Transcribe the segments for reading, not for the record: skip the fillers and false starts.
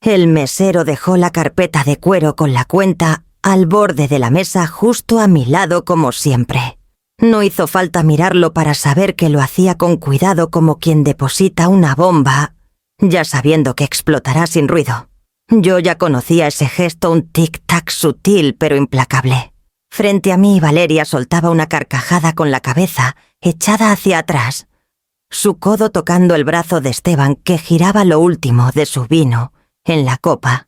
El mesero dejó la carpeta de cuero con la cuenta al borde de la mesa justo a mi lado como siempre. No hizo falta mirarlo para saber que lo hacía con cuidado como quien deposita una bomba, ya sabiendo que explotará sin ruido. Yo ya conocía ese gesto, un tic-tac sutil pero implacable. Frente a mí, Valeria soltaba una carcajada con la cabeza echada hacia atrás, su codo tocando el brazo de Esteban, que giraba lo último de su vino en la copa,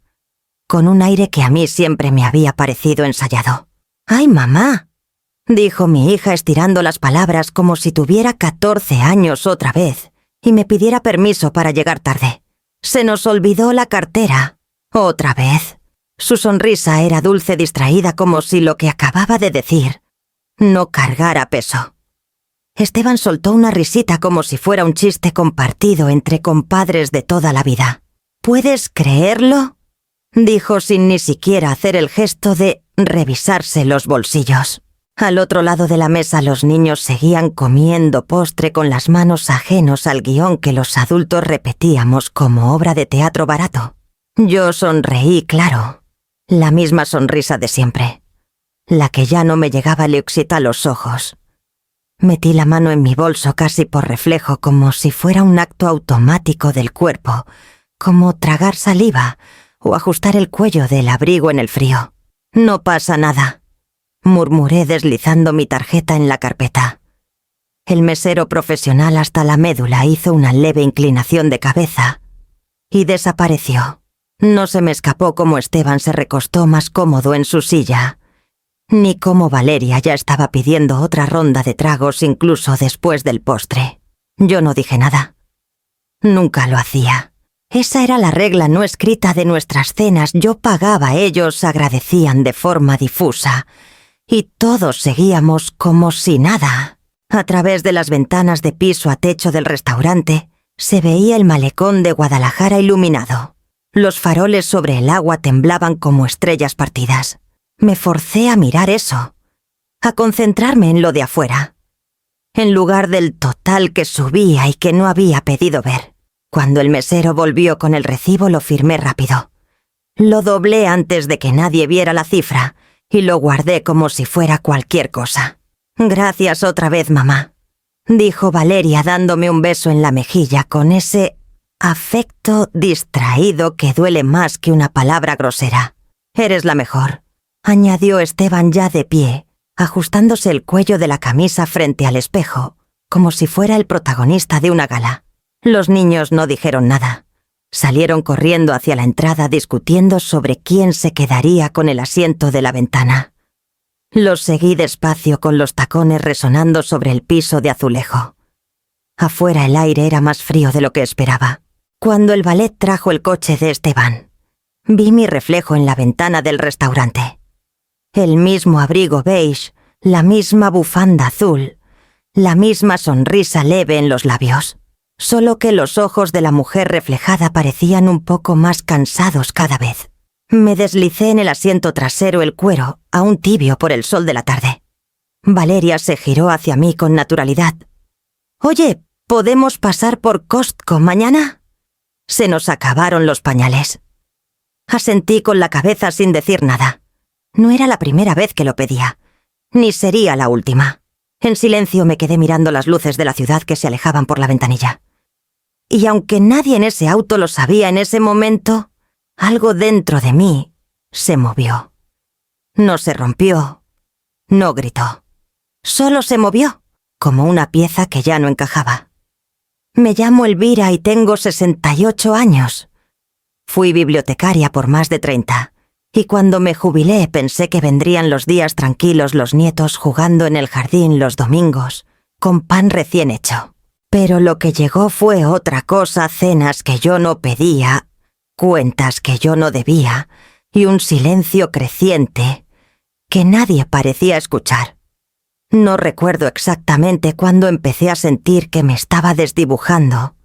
con un aire que a mí siempre me había parecido ensayado. «¡Ay, mamá!», dijo mi hija estirando las palabras como si tuviera 14 años otra vez y me pidiera permiso para llegar tarde. «Se nos olvidó la cartera. Otra vez». Su sonrisa era dulce, distraída, como si lo que acababa de decir no cargara peso. Esteban soltó una risita como si fuera un chiste compartido entre compadres de toda la vida. «¿Puedes creerlo?», dijo sin ni siquiera hacer el gesto de revisarse los bolsillos. Al otro lado de la mesa los niños seguían comiendo postre con las manos ajenos al guión que los adultos repetíamos como obra de teatro barato. Yo sonreí, claro. La misma sonrisa de siempre, la que ya no me llegaba leucita a los ojos. Metí la mano en mi bolso casi por reflejo, como si fuera un acto automático del cuerpo, como tragar saliva o ajustar el cuello del abrigo en el frío. «No pasa nada», murmuré deslizando mi tarjeta en la carpeta. El mesero profesional hasta la médula hizo una leve inclinación de cabeza y desapareció. No se me escapó cómo Esteban se recostó más cómodo en su silla, ni cómo Valeria ya estaba pidiendo otra ronda de tragos incluso después del postre. Yo no dije nada. Nunca lo hacía. Esa era la regla no escrita de nuestras cenas. Yo pagaba, ellos agradecían de forma difusa, y todos seguíamos como si nada. A través de las ventanas de piso a techo del restaurante se veía el malecón de Guadalajara iluminado. Los faroles sobre el agua temblaban como estrellas partidas. Me forcé a mirar eso, a concentrarme en lo de afuera, en lugar del total que subía y que no había pedido ver. Cuando el mesero volvió con el recibo lo firmé rápido. Lo doblé antes de que nadie viera la cifra y lo guardé como si fuera cualquier cosa. «Gracias otra vez, mamá», dijo Valeria dándome un beso en la mejilla con ese afecto distraído que duele más que una palabra grosera. «Eres la mejor», añadió Esteban ya de pie, ajustándose el cuello de la camisa frente al espejo, como si fuera el protagonista de una gala. Los niños no dijeron nada. Salieron corriendo hacia la entrada discutiendo sobre quién se quedaría con el asiento de la ventana. Los seguí despacio con los tacones resonando sobre el piso de azulejo. Afuera el aire era más frío de lo que esperaba. Cuando el valet trajo el coche de Esteban, vi mi reflejo en la ventana del restaurante. El mismo abrigo beige, la misma bufanda azul, la misma sonrisa leve en los labios. Solo que los ojos de la mujer reflejada parecían un poco más cansados cada vez. Me deslicé en el asiento trasero, el cuero, aún tibio por el sol de la tarde. Valeria se giró hacia mí con naturalidad. «Oye, ¿podemos pasar por Costco mañana?» Se nos acabaron los pañales. Asentí con la cabeza sin decir nada. No era la primera vez que lo pedía, ni sería la última. En silencio me quedé mirando las luces de la ciudad que se alejaban por la ventanilla. Y aunque nadie en ese auto lo sabía en ese momento, algo dentro de mí se movió. No se rompió, no gritó. Solo se movió, como una pieza que ya no encajaba. Me llamo Elvira y tengo 68 años. Fui bibliotecaria por más de 30, y cuando me jubilé pensé que vendrían los días tranquilos, los nietos jugando en el jardín los domingos, con pan recién hecho. Pero lo que llegó fue otra cosa: cenas que yo no pedía, cuentas que yo no debía, y un silencio creciente que nadie parecía escuchar. No recuerdo exactamente cuándo empecé a sentir que me estaba desdibujando,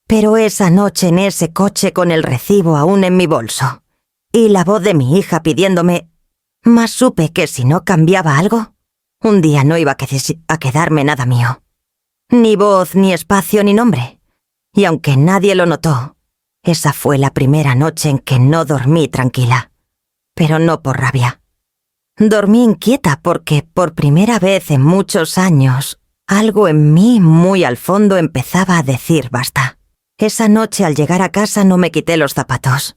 pero esa noche en ese coche con el recibo aún en mi bolso, y la voz de mi hija pidiéndome, más supe que si no cambiaba algo, un día no iba a quedarme nada mío. Ni voz, ni espacio, ni nombre. Y aunque nadie lo notó, Esa fue la primera noche en que no dormí tranquila, pero no por rabia. Dormí inquieta porque por primera vez en muchos años, algo en mí muy al fondo empezaba a decir basta. Esa noche al llegar a casa no me quité los zapatos.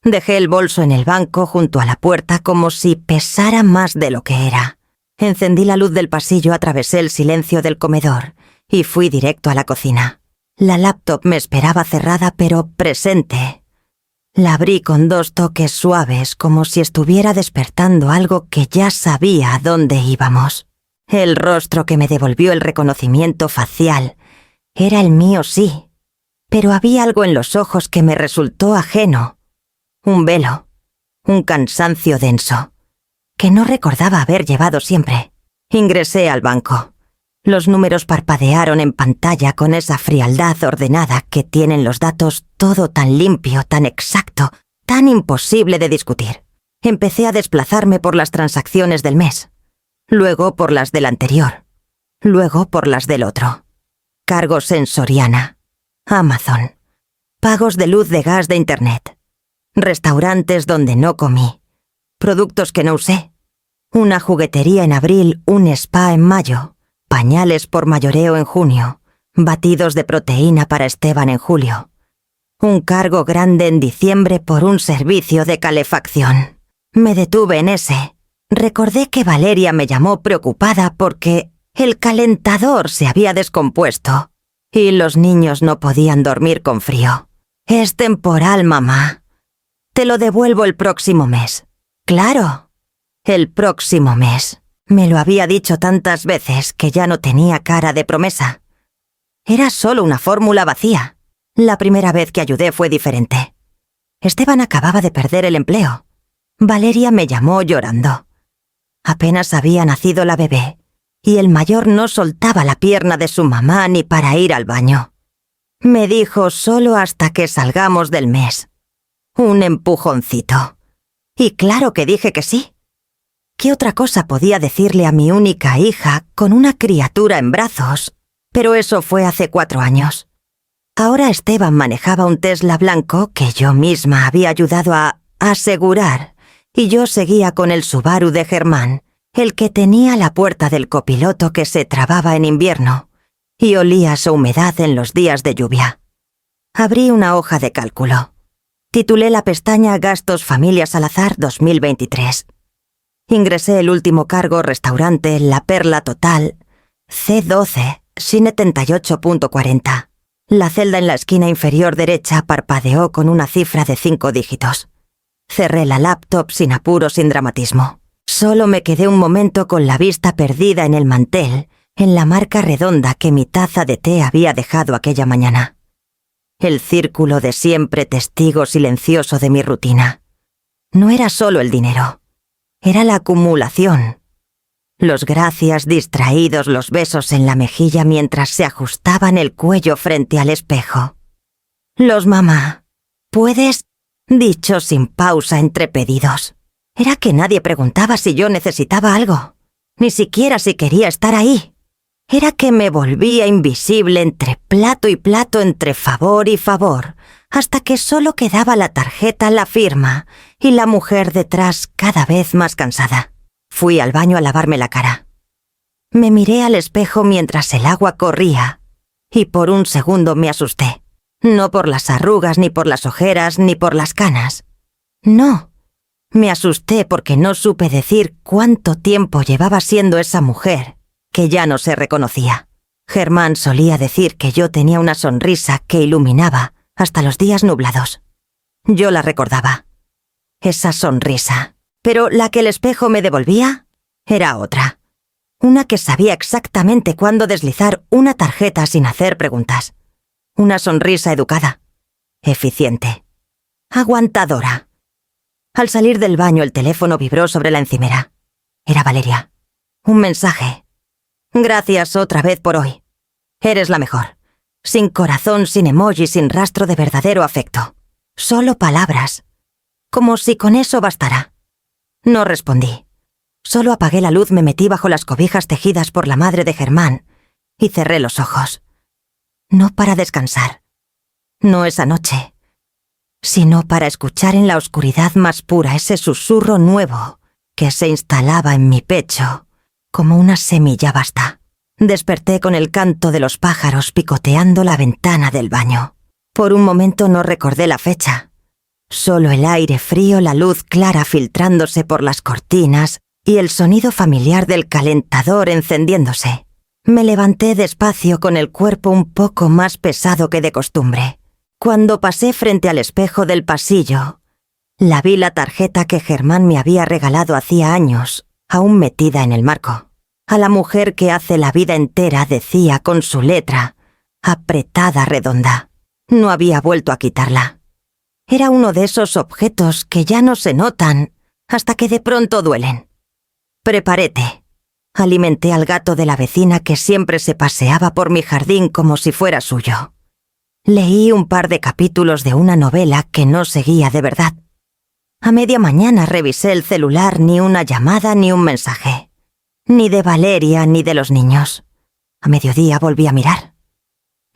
Dejé el bolso en el banco junto a la puerta como si pesara más de lo que era. Encendí la luz del pasillo, atravesé el silencio del comedor y fui directo a la cocina. La laptop me esperaba cerrada pero presente. La abrí con 2 toques suaves como si estuviera despertando algo que ya sabía a dónde íbamos. El rostro que me devolvió el reconocimiento facial era el mío, sí, pero había algo en los ojos que me resultó ajeno. Un velo, un cansancio denso, que no recordaba haber llevado siempre. Ingresé al banco. Los números parpadearon en pantalla con esa frialdad ordenada que tienen los datos, todo tan limpio, tan exacto, tan imposible de discutir. Empecé a desplazarme por las transacciones del mes, luego por las del anterior, luego por las del otro. Cargos en Soriana, Amazon, pagos de luz, de gas, de internet, restaurantes donde no comí, productos que no usé, una juguetería en abril, un spa en mayo, pañales por mayoreo en junio, batidos de proteína para Esteban en julio, un cargo grande en diciembre por un servicio de calefacción. Me detuve en ese. Recordé que Valeria me llamó preocupada porque el calentador se había descompuesto y los niños no podían dormir con frío. Es temporal, mamá. Te lo devuelvo el próximo mes. Claro, el próximo mes. Me lo había dicho tantas veces que ya no tenía cara de promesa. Era solo una fórmula vacía. La primera vez que ayudé fue diferente. Esteban acababa de perder el empleo. Valeria me llamó llorando. Apenas había nacido la bebé, y el mayor no soltaba la pierna de su mamá ni para ir al baño. Me dijo solo hasta que salgamos del mes. Un empujoncito. Y claro que dije que sí. ¿Qué otra cosa podía decirle a mi única hija con una criatura en brazos? Pero eso fue hace 4 años. Ahora Esteban manejaba un Tesla blanco que yo misma había ayudado a asegurar, y yo seguía con el Subaru de Germán, el que tenía la puerta del copiloto que se trababa en invierno, y olía su humedad en los días de lluvia. Abrí una hoja de cálculo. Titulé la pestaña Gastos Familias al azar 2023. Ingresé el último cargo, restaurante La Perla Total, C12, sin 78.40. La celda en la esquina inferior derecha parpadeó con una cifra de 5 dígitos. Cerré la laptop sin apuro, sin dramatismo. Solo me quedé un momento con la vista perdida en el mantel, en la marca redonda que mi taza de té había dejado aquella mañana. El círculo de siempre, testigo silencioso de mi rutina. No era solo el dinero. Era la acumulación. Los gracias distraídos, los besos en la mejilla mientras se ajustaban el cuello frente al espejo. Los mamá, ¿puedes? Dicho sin pausa entre pedidos. Era que nadie preguntaba si yo necesitaba algo, ni siquiera si quería estar ahí. Era que me volvía invisible entre plato y plato, entre favor y favor, hasta que solo quedaba la tarjeta, la firma, y la mujer detrás cada vez más cansada. Fui al baño a lavarme la cara. Me miré al espejo mientras el agua corría, y por un segundo me asusté. No por las arrugas, ni por las ojeras, ni por las canas. No, me asusté porque no supe decir cuánto tiempo llevaba siendo esa mujer, que ya no se reconocía. Germán solía decir que yo tenía una sonrisa que iluminaba hasta los días nublados. Yo la recordaba. Esa sonrisa. Pero la que el espejo me devolvía era otra. Una que sabía exactamente cuándo deslizar una tarjeta sin hacer preguntas. Una sonrisa educada, eficiente, aguantadora. Al salir del baño el teléfono vibró sobre la encimera. Era Valeria. Un mensaje. Gracias otra vez por hoy. Eres la mejor. Sin corazón, sin emoji, sin rastro de verdadero afecto. Solo palabras. Como si con eso bastara. No respondí. Solo apagué la luz, me metí bajo las cobijas tejidas por la madre de Germán y cerré los ojos. No para descansar. No esa noche, sino para escuchar en la oscuridad más pura ese susurro nuevo que se instalaba en mi pecho como una semilla vasta. Desperté con el canto de los pájaros picoteando la ventana del baño. Por un momento no recordé la fecha. Solo el aire frío, la luz clara filtrándose por las cortinas y el sonido familiar del calentador encendiéndose. Me levanté despacio con el cuerpo un poco más pesado que de costumbre. Cuando pasé frente al espejo del pasillo, la vi la tarjeta que Germán me había regalado hacía años, aún metida en el marco. A la mujer que hace la vida entera decía con su letra, apretada redonda. No había vuelto a quitarla. Era uno de esos objetos que ya no se notan hasta que de pronto duelen. Preparé té. Alimenté al gato de la vecina que siempre se paseaba por mi jardín como si fuera suyo. Leí un par de capítulos de una novela que no seguía de verdad. A media mañana revisé el celular, ni una llamada ni un mensaje. Ni de Valeria ni de los niños. A mediodía volví a mirar.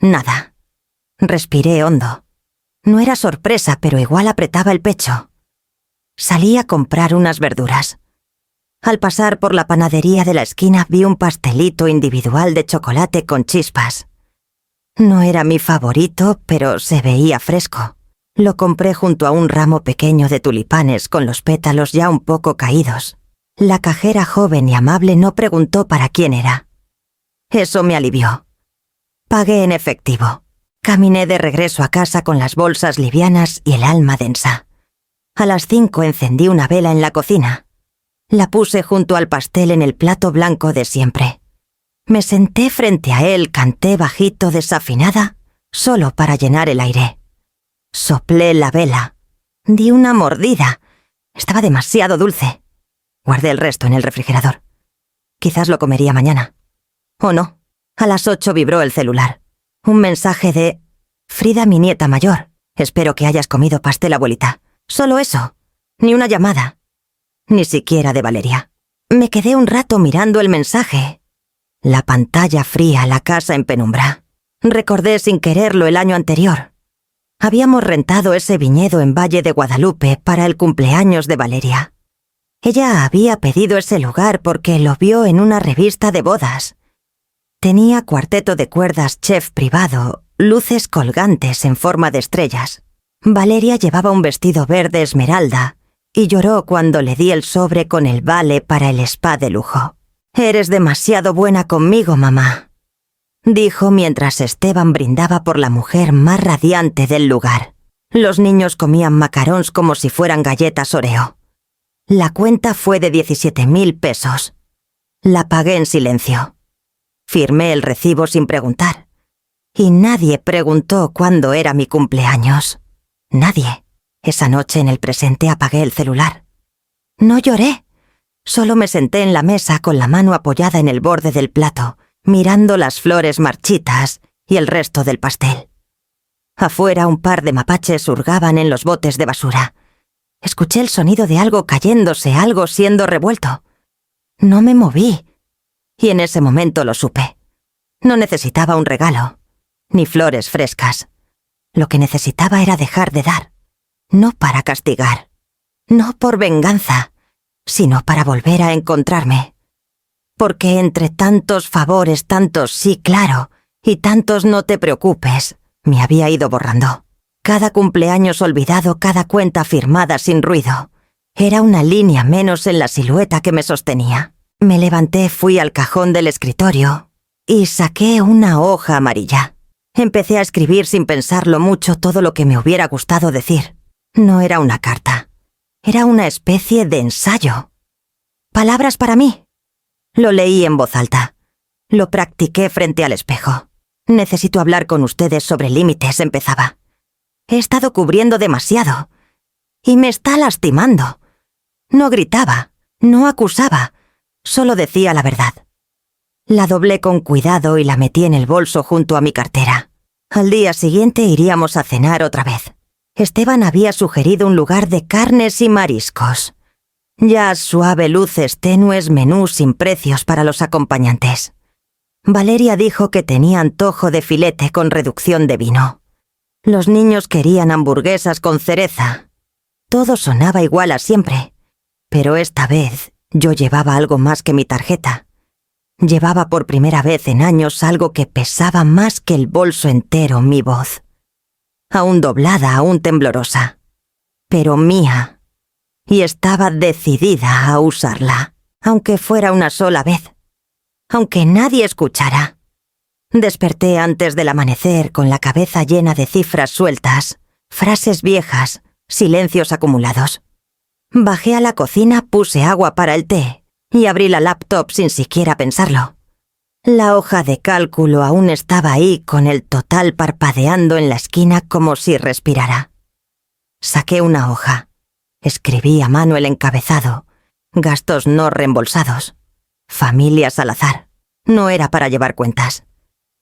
Nada. Respiré hondo. No era sorpresa, pero igual apretaba el pecho. Salí a comprar unas verduras. Al pasar por la panadería de la esquina vi un pastelito individual de chocolate con chispas. No era mi favorito, pero se veía fresco. Lo compré junto a un ramo pequeño de tulipanes con los pétalos ya un poco caídos. La cajera joven y amable no preguntó para quién era. Eso me alivió. Pagué en efectivo. Caminé de regreso a casa con las bolsas livianas y el alma densa. A las 5 encendí una vela en la cocina. La puse junto al pastel en el plato blanco de siempre. Me senté frente a él, canté bajito, desafinada, solo para llenar el aire. Soplé la vela. Di una mordida. Estaba demasiado dulce. Guardé el resto en el refrigerador. Quizás lo comería mañana. ¿O no? A las 8 vibró el celular. Un mensaje de Frida, mi nieta mayor. Espero que hayas comido pastel, abuelita. Solo eso. Ni una llamada. Ni siquiera de Valeria. Me quedé un rato mirando el mensaje. La pantalla fría, la casa en penumbra. Recordé sin quererlo el año anterior. Habíamos rentado ese viñedo en Valle de Guadalupe para el cumpleaños de Valeria. Ella había pedido ese lugar porque lo vio en una revista de bodas. Tenía cuarteto de cuerdas, chef privado, luces colgantes en forma de estrellas. Valeria llevaba un vestido verde esmeralda y lloró cuando le di el sobre con el vale para el spa de lujo. «Eres demasiado buena conmigo, mamá», dijo mientras Esteban brindaba por la mujer más radiante del lugar. Los niños comían macarons como si fueran galletas Oreo. La cuenta fue de 17.000 pesos. La pagué en silencio. Firmé el recibo sin preguntar. Y nadie preguntó cuándo era mi cumpleaños. Nadie. Esa noche en el presente apagué el celular. No lloré. Solo me senté en la mesa con la mano apoyada en el borde del plato, mirando las flores marchitas y el resto del pastel. Afuera un par de mapaches hurgaban en los botes de basura. Escuché el sonido de algo cayéndose, algo siendo revuelto. No me moví, y en ese momento lo supe. No necesitaba un regalo, ni flores frescas. Lo que necesitaba era dejar de dar, no para castigar, no por venganza, sino para volver a encontrarme. Porque entre tantos favores, tantos sí, claro, y tantos no te preocupes, me había ido borrando. Cada cumpleaños olvidado, cada cuenta firmada sin ruido. Era una línea menos en la silueta que me sostenía. Me levanté, fui al cajón del escritorio y saqué una hoja amarilla. Empecé a escribir sin pensarlo mucho todo lo que me hubiera gustado decir. No era una carta. Era una especie de ensayo. Palabras para mí. Lo leí en voz alta. Lo practiqué frente al espejo. Necesito hablar con ustedes sobre límites, empezaba. He estado cubriendo demasiado. Y me está lastimando. No gritaba, no acusaba, solo decía la verdad. La doblé con cuidado y la metí en el bolso junto a mi cartera. Al día siguiente iríamos a cenar otra vez. Esteban había sugerido un lugar de carnes y mariscos. Ya suave, luces tenues, menú sin precios para los acompañantes. Valeria dijo que tenía antojo de filete con reducción de vino. Los niños querían hamburguesas con cereza. Todo sonaba igual a siempre, pero esta vez yo llevaba algo más que mi tarjeta. Llevaba por primera vez en años algo que pesaba más que el bolso entero, mi voz. Aún doblada, aún temblorosa, pero mía. Y estaba decidida a usarla, aunque fuera una sola vez, aunque nadie escuchara. Desperté antes del amanecer con la cabeza llena de cifras sueltas, frases viejas, silencios acumulados. Bajé a la cocina, puse agua para el té y abrí la laptop sin siquiera pensarlo. La hoja de cálculo aún estaba ahí con el total parpadeando en la esquina como si respirara. Saqué una hoja. Escribí a mano el encabezado. Gastos no reembolsados. Familias al azar. No era para llevar cuentas.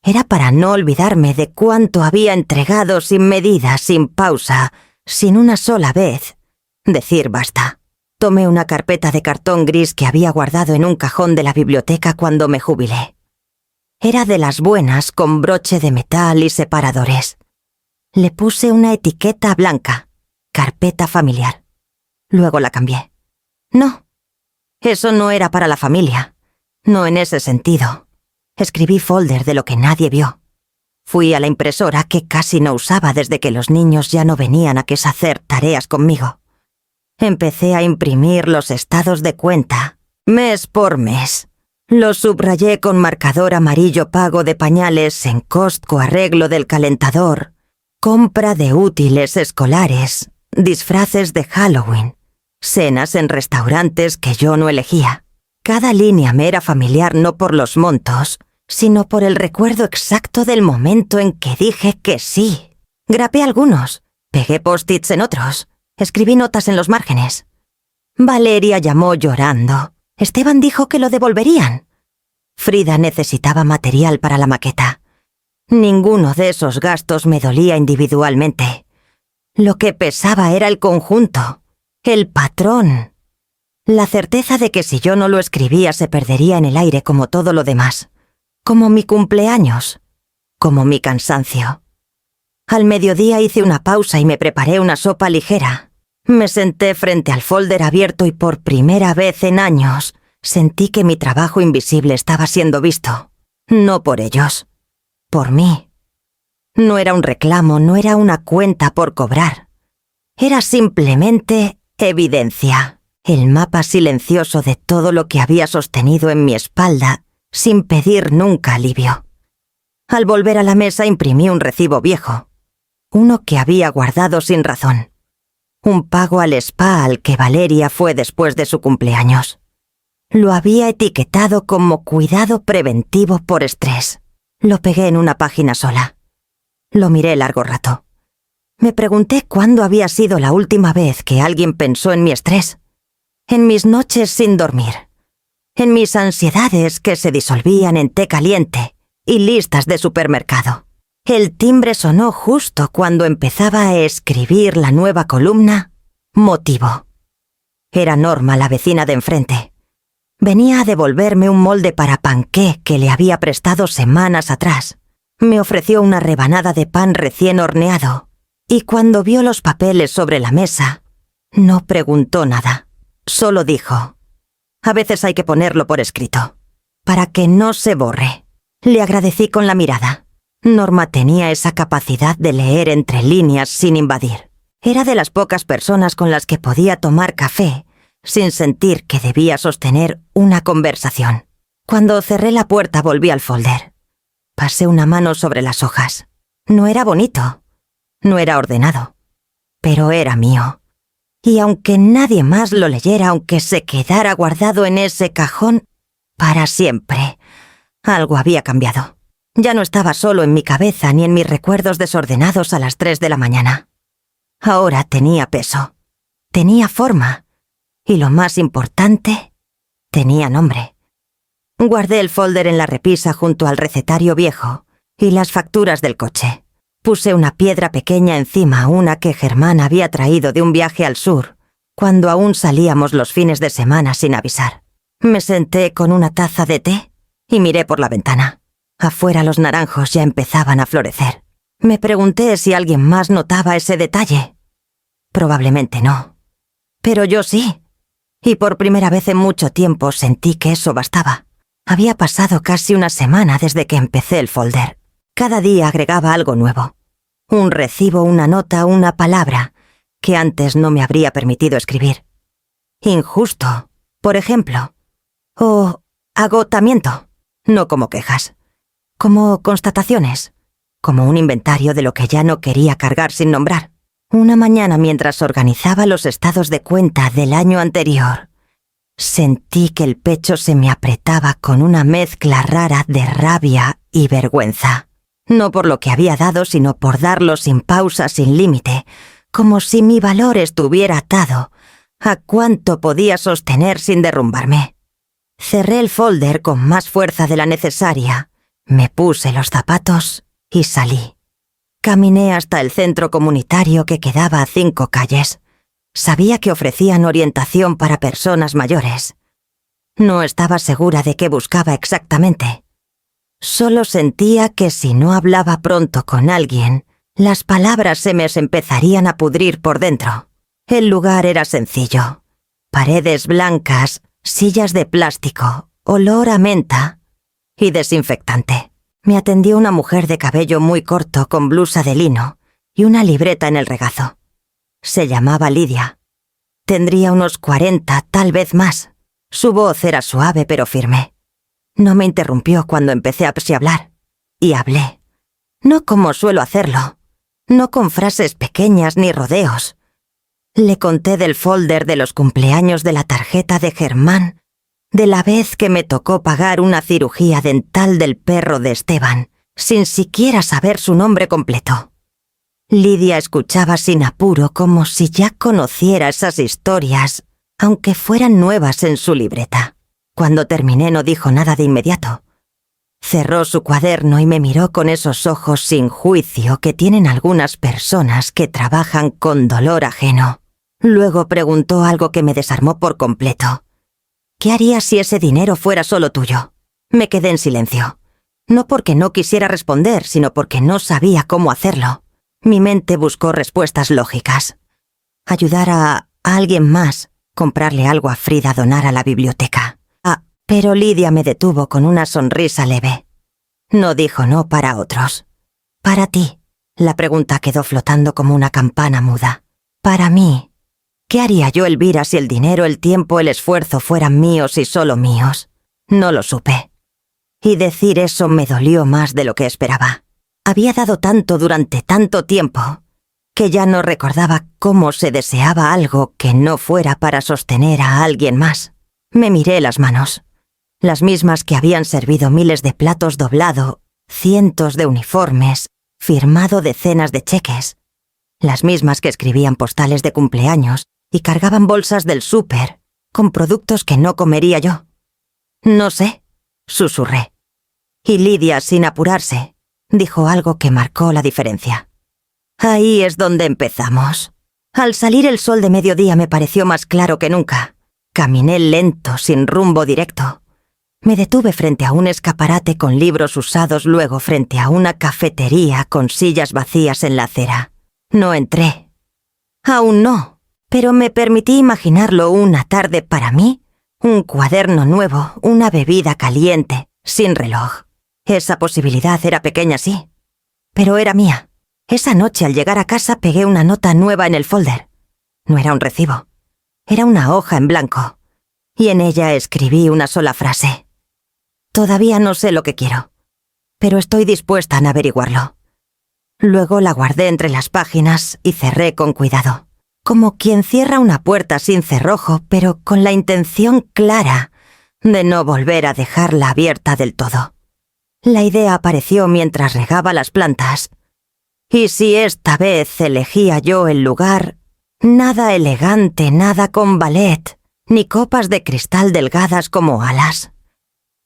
Era para no olvidarme de cuánto había entregado sin medida, sin pausa, sin una sola vez decir basta. Tomé una carpeta de cartón gris que había guardado en un cajón de la biblioteca cuando me jubilé. Era de las buenas con broche de metal y separadores. Le puse una etiqueta blanca, carpeta familiar. Luego la cambié. No, eso no era para la familia. No en ese sentido. Escribí folder de lo que nadie vio. Fui a la impresora que casi no usaba desde que los niños ya no venían a hacer tareas conmigo. Empecé a imprimir los estados de cuenta, mes por mes. Los subrayé con marcador amarillo pago de pañales en Costco, arreglo del calentador, compra de útiles escolares, disfraces de Halloween, cenas en restaurantes que yo no elegía. Cada línea me era familiar no por los montos, sino por el recuerdo exacto del momento en que dije que sí. Grapé algunos, pegué post-its en otros, escribí notas en los márgenes. Valeria llamó llorando. Esteban dijo que lo devolverían. Frida necesitaba material para la maqueta. Ninguno de esos gastos me dolía individualmente. Lo que pesaba era el conjunto, el patrón. La certeza de que si yo no lo escribía se perdería en el aire como todo lo demás. Como mi cumpleaños. Como mi cansancio. Al mediodía hice una pausa y me preparé una sopa ligera. Me senté frente al folder abierto y por primera vez en años sentí que mi trabajo invisible estaba siendo visto. No por ellos. Por mí. No era un reclamo, no era una cuenta por cobrar. Era simplemente evidencia. El mapa silencioso de todo lo que había sostenido en mi espalda sin pedir nunca alivio. Al volver a la mesa imprimí un recibo viejo. Uno que había guardado sin razón. Un pago al spa al que Valeria fue después de su cumpleaños. Lo había etiquetado como cuidado preventivo por estrés. Lo pegué en una página sola. Lo miré largo rato. Me pregunté cuándo había sido la última vez que alguien pensó en mi estrés. En mis noches sin dormir. En mis ansiedades que se disolvían en té caliente y listas de supermercado. El timbre sonó justo cuando empezaba a escribir la nueva columna Motivo. Era Norma, la vecina de enfrente. Venía a devolverme un molde para panqué que le había prestado semanas atrás. Me ofreció una rebanada de pan recién horneado y cuando vio los papeles sobre la mesa, no preguntó nada. Solo dijo: a veces hay que ponerlo por escrito, para que no se borre. Le agradecí con la mirada. Norma tenía esa capacidad de leer entre líneas sin invadir. Era de las pocas personas con las que podía tomar café sin sentir que debía sostener una conversación. Cuando cerré la puerta volví al folder. Pasé una mano sobre las hojas. No era bonito, no era ordenado, pero era mío. Y aunque nadie más lo leyera, aunque se quedara guardado en ese cajón, para siempre, algo había cambiado. Ya no estaba solo en mi cabeza ni en mis recuerdos desordenados a las 3 de la mañana. Ahora tenía peso, tenía forma y lo más importante, tenía nombre. Guardé el folder en la repisa junto al recetario viejo y las facturas del coche. Puse una piedra pequeña encima, una que Germán había traído de un viaje al sur, cuando aún salíamos los fines de semana sin avisar. Me senté con una taza de té y miré por la ventana. Afuera los naranjos ya empezaban a florecer. Me pregunté si alguien más notaba ese detalle. Probablemente no. Pero yo sí. Y por primera vez en mucho tiempo sentí que eso bastaba. Había pasado casi una semana desde que empecé el folder. Cada día agregaba algo nuevo. Un recibo, una nota, una palabra que antes no me habría permitido escribir. Injusto, por ejemplo. O agotamiento. No como quejas. Como constataciones. Como un inventario de lo que ya no quería cargar sin nombrar. Una mañana mientras organizaba los estados de cuenta del año anterior, sentí que el pecho se me apretaba con una mezcla rara de rabia y vergüenza. No por lo que había dado, sino por darlo sin pausa, sin límite, como si mi valor estuviera atado a cuánto podía sostener sin derrumbarme. Cerré el folder con más fuerza de la necesaria, me puse los zapatos y salí. Caminé hasta el centro comunitario que quedaba a 5 calles. Sabía que ofrecían orientación para personas mayores. No estaba segura de qué buscaba exactamente. Solo sentía que si no hablaba pronto con alguien, las palabras se me empezarían a pudrir por dentro. El lugar era sencillo. Paredes blancas, sillas de plástico, olor a menta y desinfectante. Me atendió una mujer de cabello muy corto con blusa de lino y una libreta en el regazo. Se llamaba Lidia. Tendría unos 40, tal vez más. Su voz era suave pero firme. No me interrumpió cuando empecé a hablar. Y hablé. No como suelo hacerlo. No con frases pequeñas ni rodeos. Le conté del folder de los cumpleaños de la tarjeta de Germán, de la vez que me tocó pagar una cirugía dental del perro de Esteban, sin siquiera saber su nombre completo. Lidia escuchaba sin apuro como si ya conociera esas historias, aunque fueran nuevas en su libreta. Cuando terminé no dijo nada de inmediato. Cerró su cuaderno y me miró con esos ojos sin juicio que tienen algunas personas que trabajan con dolor ajeno. Luego preguntó algo que me desarmó por completo. ¿Qué harías si ese dinero fuera solo tuyo? Me quedé en silencio. No porque no quisiera responder, sino porque no sabía cómo hacerlo. Mi mente buscó respuestas lógicas. Ayudar a alguien más, comprarle algo a Frida, donar a la biblioteca. Pero Lidia me detuvo con una sonrisa leve. No dijo no para otros. Para ti. La pregunta quedó flotando como una campana muda. Para mí. ¿Qué haría yo, Elvira, si el dinero, el tiempo, el esfuerzo fueran míos y solo míos? No lo supe. Y decir eso me dolió más de lo que esperaba. Había dado tanto durante tanto tiempo que ya no recordaba cómo se deseaba algo que no fuera para sostener a alguien más. Me miré las manos. Las mismas que habían servido miles de platos doblado, cientos de uniformes, firmado decenas de cheques. Las mismas que escribían postales de cumpleaños y cargaban bolsas del súper con productos que no comería yo. No sé, susurré. Y Lidia, sin apurarse, dijo algo que marcó la diferencia. Ahí es donde empezamos. Al salir el sol de mediodía me pareció más claro que nunca. Caminé lento, sin rumbo directo. Me detuve frente a un escaparate con libros usados, luego frente a una cafetería con sillas vacías en la acera. No entré. Aún no. Pero me permití imaginarlo una tarde para mí, un cuaderno nuevo, una bebida caliente, sin reloj. Esa posibilidad era pequeña, sí, pero era mía. Esa noche al llegar a casa pegué una nota nueva en el folder. No era un recibo, era una hoja en blanco, y en ella escribí una sola frase. Todavía no sé lo que quiero, pero estoy dispuesta a averiguarlo. Luego la guardé entre las páginas y cerré con cuidado. Como quien cierra una puerta sin cerrojo, pero con la intención clara de no volver a dejarla abierta del todo. La idea apareció mientras regaba las plantas. Y si esta vez elegía yo el lugar, nada elegante, nada con ballet, ni copas de cristal delgadas como alas.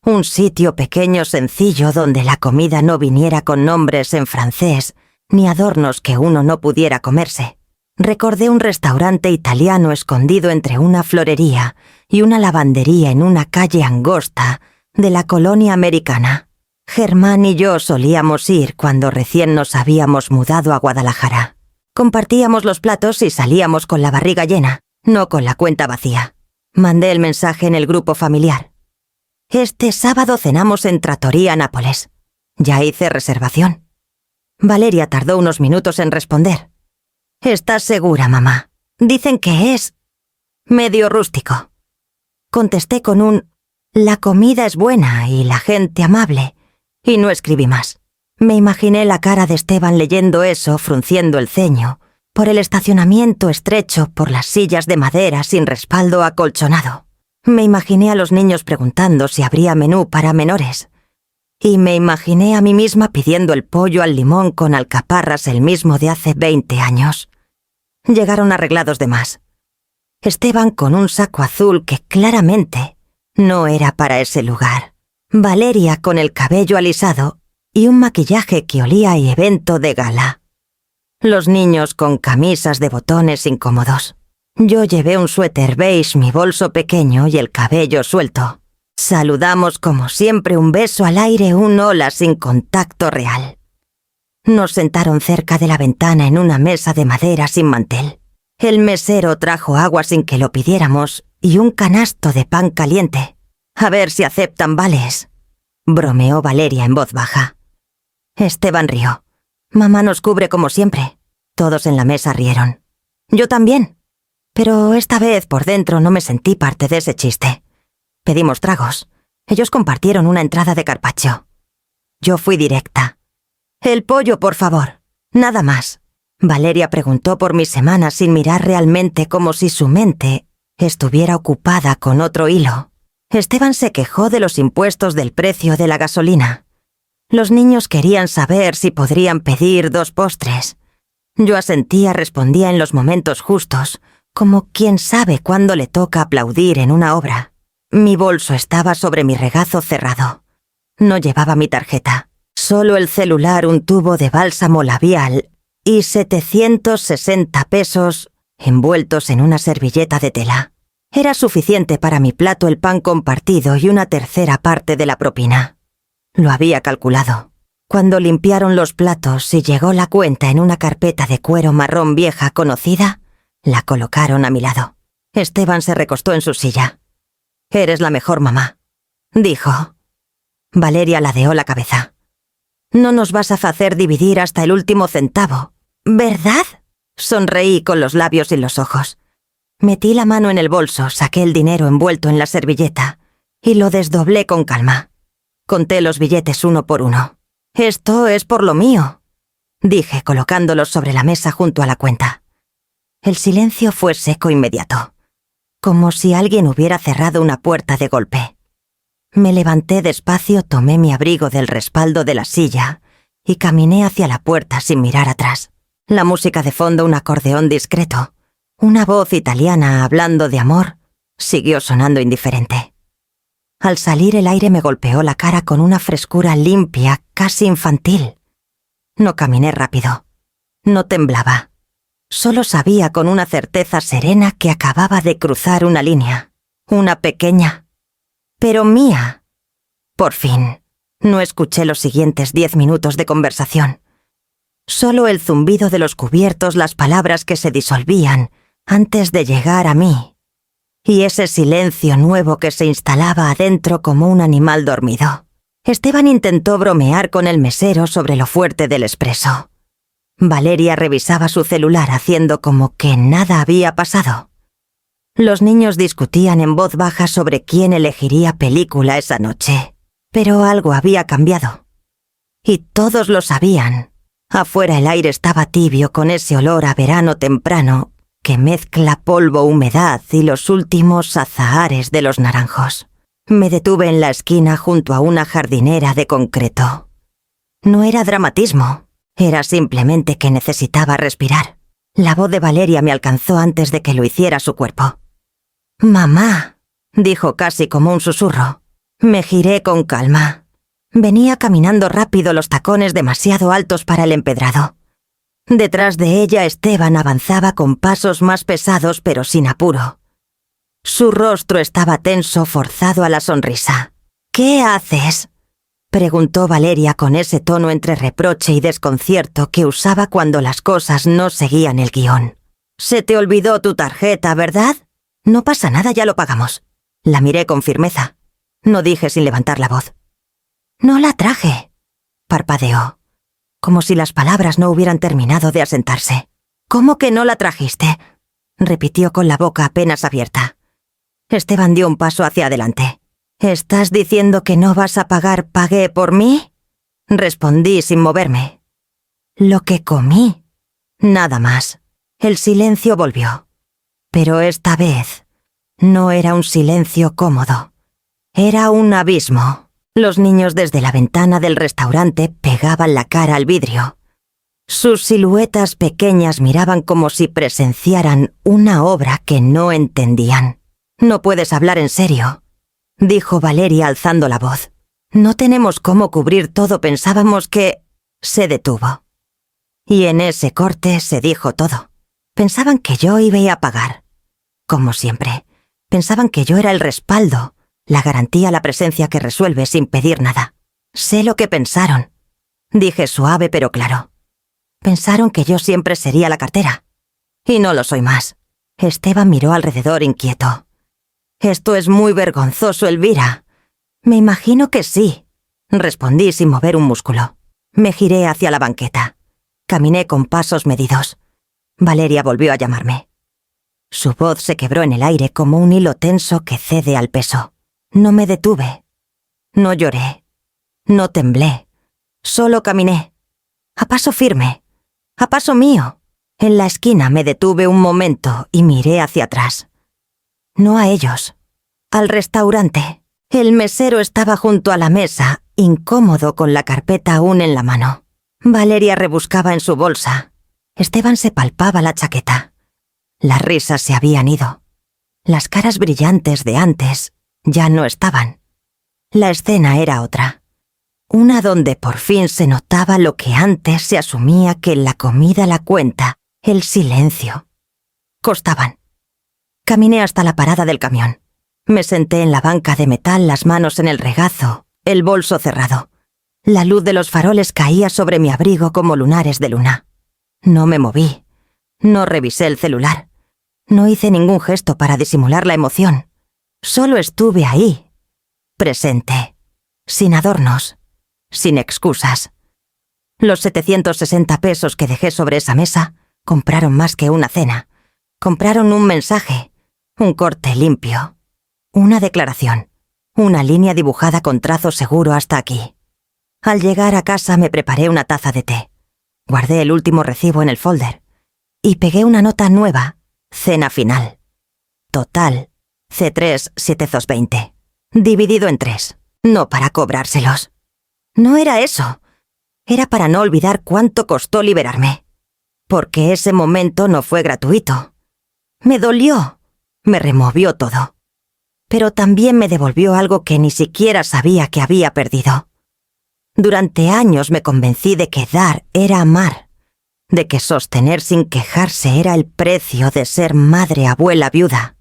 Un sitio pequeño sencillo donde la comida no viniera con nombres en francés, ni adornos que uno no pudiera comerse. Recordé un restaurante italiano escondido entre una florería y una lavandería en una calle angosta de la colonia americana. Germán y yo solíamos ir cuando recién nos habíamos mudado a Guadalajara. Compartíamos los platos y salíamos con la barriga llena, no con la cuenta vacía. Mandé el mensaje en el grupo familiar. Este sábado cenamos en Trattoria Nápoles. Ya hice reservación. Valeria tardó unos minutos en responder. ¿Estás segura, mamá? Dicen que es medio rústico. Contesté con un «La comida es buena y la gente amable», y no escribí más. Me imaginé la cara de Esteban leyendo eso, frunciendo el ceño, por el estacionamiento estrecho, por las sillas de madera sin respaldo acolchonado. Me imaginé a los niños preguntando si habría menú para menores. Y me imaginé a mí misma pidiendo el pollo al limón con alcaparras, el mismo de hace 20 años. Llegaron arreglados de más. Esteban con un saco azul que claramente no era para ese lugar. Valeria con el cabello alisado y un maquillaje que olía a evento de gala. Los niños con camisas de botones incómodos. Yo llevé un suéter beige, mi bolso pequeño y el cabello suelto. Saludamos como siempre, un beso al aire, un hola sin contacto real. Nos sentaron cerca de la ventana en una mesa de madera sin mantel. El mesero trajo agua sin que lo pidiéramos y un canasto de pan caliente. A ver si aceptan vales, bromeó Valeria en voz baja. Esteban rió. Mamá nos cubre como siempre. Todos en la mesa rieron. Yo también. Pero esta vez por dentro no me sentí parte de ese chiste. Pedimos tragos. Ellos compartieron una entrada de carpaccio. Yo fui directa. El pollo, por favor. Nada más. Valeria preguntó por mi semana sin mirar realmente, como si su mente estuviera ocupada con otro hilo. Esteban se quejó de los impuestos del precio de la gasolina. Los niños querían saber si podrían pedir 2 postres. Yo asentía, respondía en los momentos justos, como quien sabe cuándo le toca aplaudir en una obra. Mi bolso estaba sobre mi regazo cerrado. No llevaba mi tarjeta, solo el celular, un tubo de bálsamo labial y 760 pesos envueltos en una servilleta de tela. Era suficiente para mi plato, el pan compartido y una tercera parte de la propina. Lo había calculado. Cuando limpiaron los platos y llegó la cuenta en una carpeta de cuero marrón vieja conocida, la colocaron a mi lado. Esteban se recostó en su silla. «Eres la mejor mamá», dijo. Valeria ladeó la cabeza. «No nos vas a hacer dividir hasta el último centavo, ¿verdad?». Sonreí con los labios y los ojos. Metí la mano en el bolso, saqué el dinero envuelto en la servilleta y lo desdoblé con calma. Conté los billetes uno por uno. «Esto es por lo mío», dije colocándolos sobre la mesa junto a la cuenta. El silencio fue seco inmediato, como si alguien hubiera cerrado una puerta de golpe. Me levanté despacio, tomé mi abrigo del respaldo de la silla y caminé hacia la puerta sin mirar atrás. La música de fondo, un acordeón discreto, una voz italiana hablando de amor, siguió sonando indiferente. Al salir el aire me golpeó la cara con una frescura limpia, casi infantil. No caminé rápido. No temblaba. Solo sabía con una certeza serena que acababa de cruzar una línea. Una pequeña, pero mía. Por fin, no escuché los siguientes 10 minutos de conversación. Solo el zumbido de los cubiertos, las palabras que se disolvían antes de llegar a mí. Y ese silencio nuevo que se instalaba adentro como un animal dormido. Esteban intentó bromear con el mesero sobre lo fuerte del espresso. Valeria revisaba su celular haciendo como que nada había pasado. Los niños discutían en voz baja sobre quién elegiría película esa noche. Pero algo había cambiado. Y todos lo sabían. Afuera el aire estaba tibio con ese olor a verano temprano que mezcla polvo, humedad y los últimos azahares de los naranjos. Me detuve en la esquina junto a una jardinera de concreto. No era dramatismo, era simplemente que necesitaba respirar. La voz de Valeria me alcanzó antes de que lo hiciera su cuerpo. «Mamá», dijo casi como un susurro. Me giré con calma. Venía caminando rápido, los tacones demasiado altos para el empedrado. Detrás de ella Esteban avanzaba con pasos más pesados pero sin apuro. Su rostro estaba tenso, forzado a la sonrisa. «¿Qué haces?», Preguntó Valeria con ese tono entre reproche y desconcierto que usaba cuando las cosas no seguían el guión. «Se te olvidó tu tarjeta, ¿verdad? No pasa nada, ya lo pagamos». La miré con firmeza. No dije sin levantar la voz. «No la traje», parpadeó, como si las palabras no hubieran terminado de asentarse. «¿Cómo que no la trajiste?», repitió con la boca apenas abierta. Esteban dio un paso hacia adelante. «¿Estás diciendo que no vas a pagar pagué por mí?», respondí sin moverme. «Lo que comí». Nada más. El silencio volvió. Pero esta vez no era un silencio cómodo. Era un abismo. Los niños desde la ventana del restaurante pegaban la cara al vidrio. Sus siluetas pequeñas miraban como si presenciaran una obra que no entendían. «No puedes hablar en serio», dijo Valeria alzando la voz. «No tenemos cómo cubrir todo, pensábamos que...». Se detuvo. Y en ese corte se dijo todo. Pensaban que yo iba a pagar. Como siempre. Pensaban que yo era el respaldo, la garantía, la presencia que resuelve sin pedir nada. «Sé lo que pensaron», dije suave pero claro. «Pensaron que yo siempre sería la cartera. Y no lo soy más». Esteban miró alrededor inquieto. «Esto es muy vergonzoso, Elvira». «Me imagino que sí», respondí sin mover un músculo. Me giré hacia la banqueta. Caminé con pasos medidos. Valeria volvió a llamarme. Su voz se quebró en el aire como un hilo tenso que cede al peso. No me detuve. No lloré. No temblé. Solo caminé. A paso firme. A paso mío. En la esquina me detuve un momento y miré hacia atrás. No a ellos. Al restaurante. El mesero estaba junto a la mesa, incómodo con la carpeta aún en la mano. Valeria rebuscaba en su bolsa. Esteban se palpaba la chaqueta. Las risas se habían ido. Las caras brillantes de antes ya no estaban. La escena era otra. Una donde por fin se notaba lo que antes se asumía que la comida la cuenta, el silencio. Costaban. Caminé hasta la parada del camión. Me senté en la banca de metal, las manos en el regazo, el bolso cerrado. La luz de los faroles caía sobre mi abrigo como lunares de luna. No me moví. No revisé el celular. No hice ningún gesto para disimular la emoción. Solo estuve ahí, presente, sin adornos, sin excusas. Los 760 pesos que dejé sobre esa mesa compraron más que una cena. Compraron un mensaje, un corte limpio, una declaración, una línea dibujada con trazo seguro hasta aquí. Al llegar a casa me preparé una taza de té. Guardé el último recibo en el folder y pegué una nota nueva, cena final. Total, C3,720. Dividido en 3, no para cobrárselos. No era eso. Era para no olvidar cuánto costó liberarme. Porque ese momento no fue gratuito. Me dolió, me removió todo. Pero también me devolvió algo que ni siquiera sabía que había perdido. Durante años me convencí de que dar era amar, de que sostener sin quejarse era el precio de ser madre, abuela, viuda,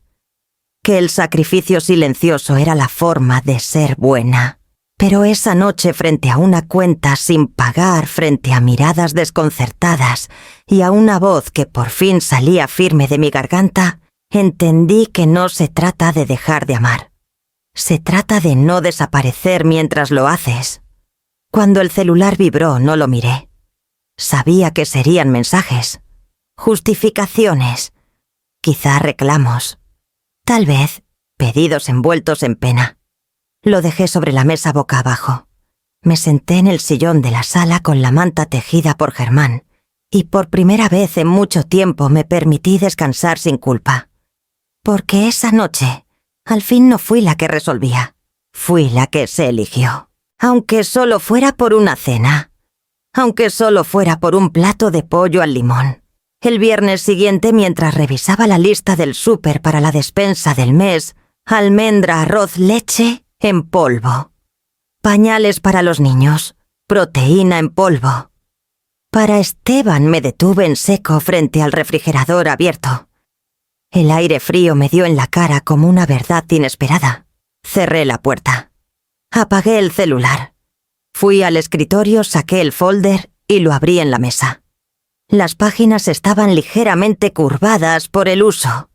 que el sacrificio silencioso era la forma de ser buena. Pero esa noche, frente a una cuenta sin pagar, frente a miradas desconcertadas y a una voz que por fin salía firme de mi garganta, entendí que no se trata de dejar de amar. Se trata de no desaparecer mientras lo haces. Cuando el celular vibró, no lo miré. Sabía que serían mensajes, justificaciones, quizá reclamos, tal vez pedidos envueltos en pena. Lo dejé sobre la mesa boca abajo. Me senté en el sillón de la sala con la manta tejida por Germán y por primera vez en mucho tiempo me permití descansar sin culpa. Porque esa noche, al fin no fui la que resolvía, fui la que se eligió. Aunque solo fuera por una cena, aunque solo fuera por un plato de pollo al limón. El viernes siguiente, mientras revisaba la lista del súper para la despensa del mes, almendra, arroz, leche en polvo. Pañales para los niños, proteína en polvo. Para Esteban me detuve en seco frente al refrigerador abierto. El aire frío me dio en la cara como una verdad inesperada. Cerré la puerta. Apagué el celular. Fui al escritorio, saqué el folder y lo abrí en la mesa. Las páginas estaban ligeramente curvadas por el uso.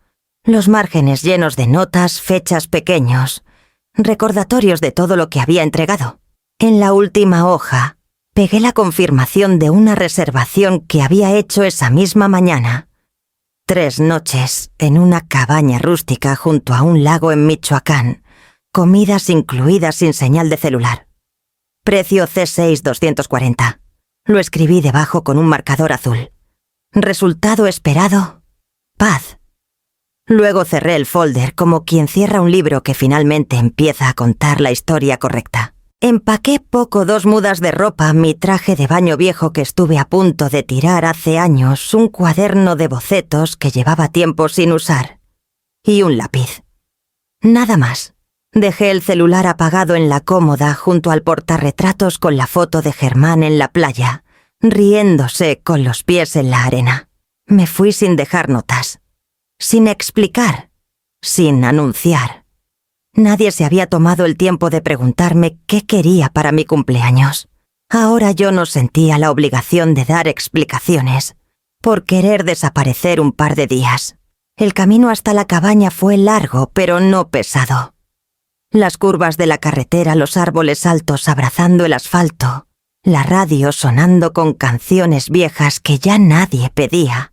Los márgenes llenos de notas, fechas pequeños, recordatorios de todo lo que había entregado. En la última hoja, pegué la confirmación de una reservación que había hecho esa misma mañana. 3 noches en una cabaña rústica junto a un lago en Michoacán, comidas incluidas sin señal de celular. Precio C6 240. Lo escribí debajo con un marcador azul. Resultado esperado: paz. Luego cerré el folder como quien cierra un libro que finalmente empieza a contar la historia correcta. Empaqué poco 2 mudas de ropa, mi traje de baño viejo que estuve a punto de tirar hace años, un cuaderno de bocetos que llevaba tiempo sin usar y un lápiz. Nada más. Dejé el celular apagado en la cómoda junto al portarretratos con la foto de Germán en la playa, riéndose con los pies en la arena. Me fui sin dejar notas, sin explicar, sin anunciar. Nadie se había tomado el tiempo de preguntarme qué quería para mi cumpleaños. Ahora yo no sentía la obligación de dar explicaciones por querer desaparecer un par de días. El camino hasta la cabaña fue largo, pero no pesado. Las curvas de la carretera, los árboles altos abrazando el asfalto, la radio sonando con canciones viejas que ya nadie pedía.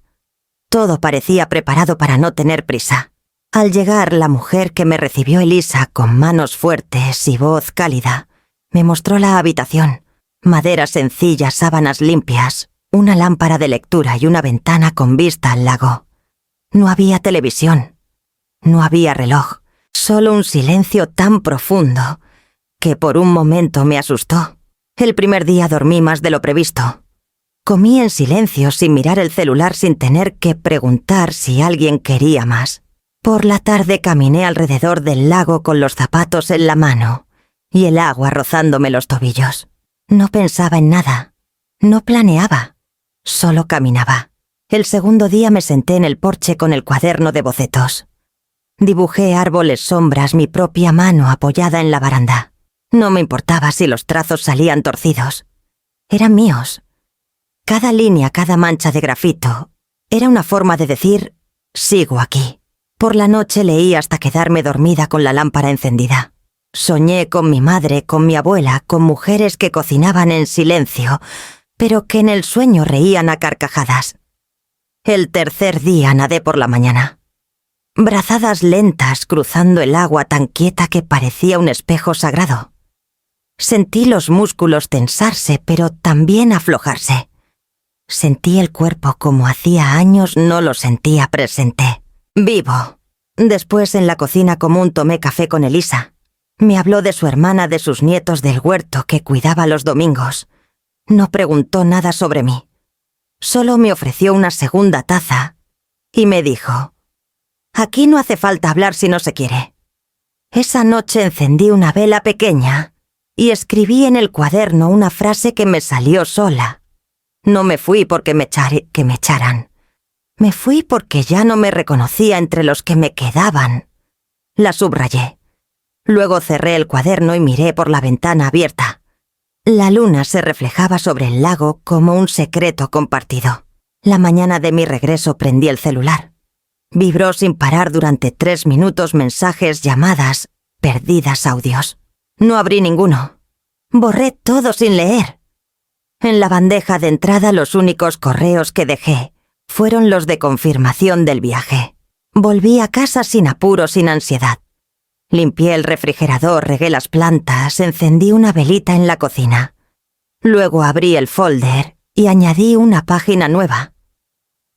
Todo parecía preparado para no tener prisa. Al llegar, la mujer que me recibió, Elisa, con manos fuertes y voz cálida, me mostró la habitación. Madera sencilla, sábanas limpias, una lámpara de lectura y una ventana con vista al lago. No había televisión. No había reloj. Solo un silencio tan profundo que por un momento me asustó. El primer día dormí más de lo previsto. Comí en silencio sin mirar el celular, sin tener que preguntar si alguien quería más. Por la tarde caminé alrededor del lago con los zapatos en la mano y el agua rozándome los tobillos. No pensaba en nada. No planeaba. Solo caminaba. El segundo día me senté en el porche con el cuaderno de bocetos. Dibujé árboles, sombras, mi propia mano apoyada en la baranda. No me importaba si los trazos salían torcidos. Eran míos. Cada línea, cada mancha de grafito, era una forma de decir: sigo aquí. Por la noche leí hasta quedarme dormida con la lámpara encendida. Soñé con mi madre, con mi abuela, con mujeres que cocinaban en silencio, pero que en el sueño reían a carcajadas. El tercer día nadé por la mañana. Brazadas lentas cruzando el agua tan quieta que parecía un espejo sagrado. Sentí los músculos tensarse, pero también aflojarse. Sentí el cuerpo como hacía años no lo sentía presente. Vivo. Después en la cocina común tomé café con Elisa. Me habló de su hermana, de sus nietos, del huerto que cuidaba los domingos. No preguntó nada sobre mí. Solo me ofreció una segunda taza y me dijo: aquí no hace falta hablar si no se quiere. Esa noche encendí una vela pequeña y escribí en el cuaderno una frase que me salió sola. No me fui porque me echaran. Me fui porque ya no me reconocía entre los que me quedaban. La subrayé. Luego cerré el cuaderno y miré por la ventana abierta. La luna se reflejaba sobre el lago como un secreto compartido. La mañana de mi regreso prendí el celular. Vibró sin parar durante 3 minutos, mensajes, llamadas, perdidas, audios. No abrí ninguno. Borré todo sin leer. En la bandeja de entrada los únicos correos que dejé fueron los de confirmación del viaje. Volví a casa sin apuro, sin ansiedad. Limpié el refrigerador, regué las plantas, encendí una velita en la cocina. Luego abrí el folder y añadí una página nueva.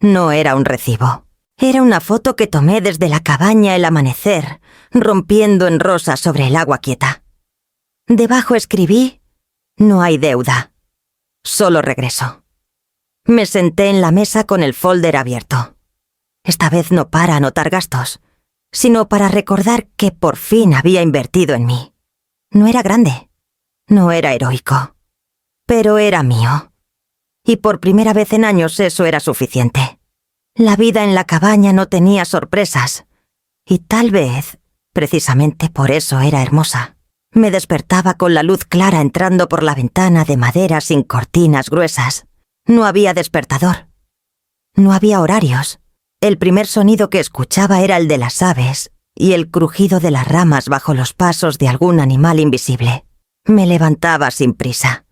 No era un recibo. Era una foto que tomé desde la cabaña el amanecer, rompiendo en rosa sobre el agua quieta. Debajo escribí: no hay deuda, solo regreso. Me senté en la mesa con el folder abierto. Esta vez no para anotar gastos, sino para recordar que por fin había invertido en mí. No era grande, no era heroico, pero era mío. Y por primera vez en años eso era suficiente. La vida en la cabaña no tenía sorpresas, y tal vez, precisamente por eso era hermosa. Me despertaba con la luz clara entrando por la ventana de madera sin cortinas gruesas. No había despertador. No había horarios. El primer sonido que escuchaba era el de las aves y el crujido de las ramas bajo los pasos de algún animal invisible. Me levantaba sin prisa.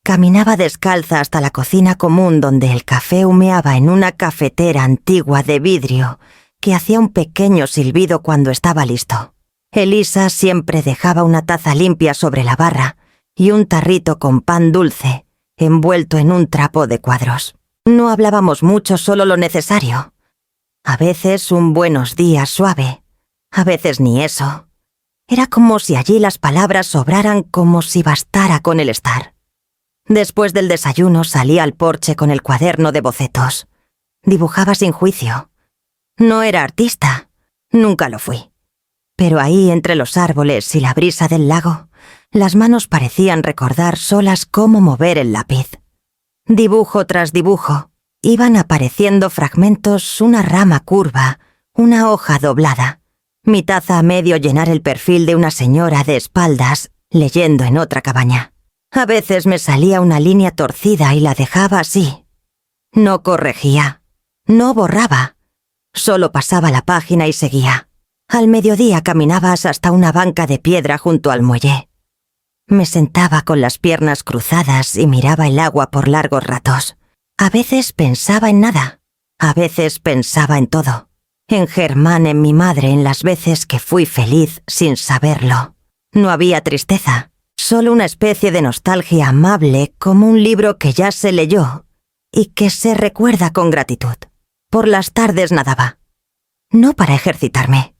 Caminaba descalza hasta la cocina común donde el café humeaba en una cafetera antigua de vidrio que hacía un pequeño silbido cuando estaba listo. Elisa siempre dejaba una taza limpia sobre la barra y un tarrito con pan dulce envuelto en un trapo de cuadros. No hablábamos mucho, solo lo necesario. A veces un buenos días suave, a veces ni eso. Era como si allí las palabras sobraran, como si bastara con el estar. Después del desayuno salí al porche con el cuaderno de bocetos. Dibujaba sin juicio. No era artista, nunca lo fui. Pero ahí, entre los árboles y la brisa del lago, las manos parecían recordar solas cómo mover el lápiz. Dibujo tras dibujo, iban apareciendo fragmentos, una rama curva, una hoja doblada. Mi taza a medio llenar el perfil de una señora de espaldas, leyendo en otra cabaña. A veces me salía una línea torcida y la dejaba así. No corregía, no borraba, solo pasaba la página y seguía. Al mediodía caminabas hasta una banca de piedra junto al muelle. Me sentaba con las piernas cruzadas y miraba el agua por largos ratos. A veces pensaba en nada, a veces pensaba en todo. En Germán, en mi madre, en las veces que fui feliz sin saberlo. No había tristeza, solo una especie de nostalgia amable, como un libro que ya se leyó y que se recuerda con gratitud. Por las tardes nadaba, no para ejercitarme,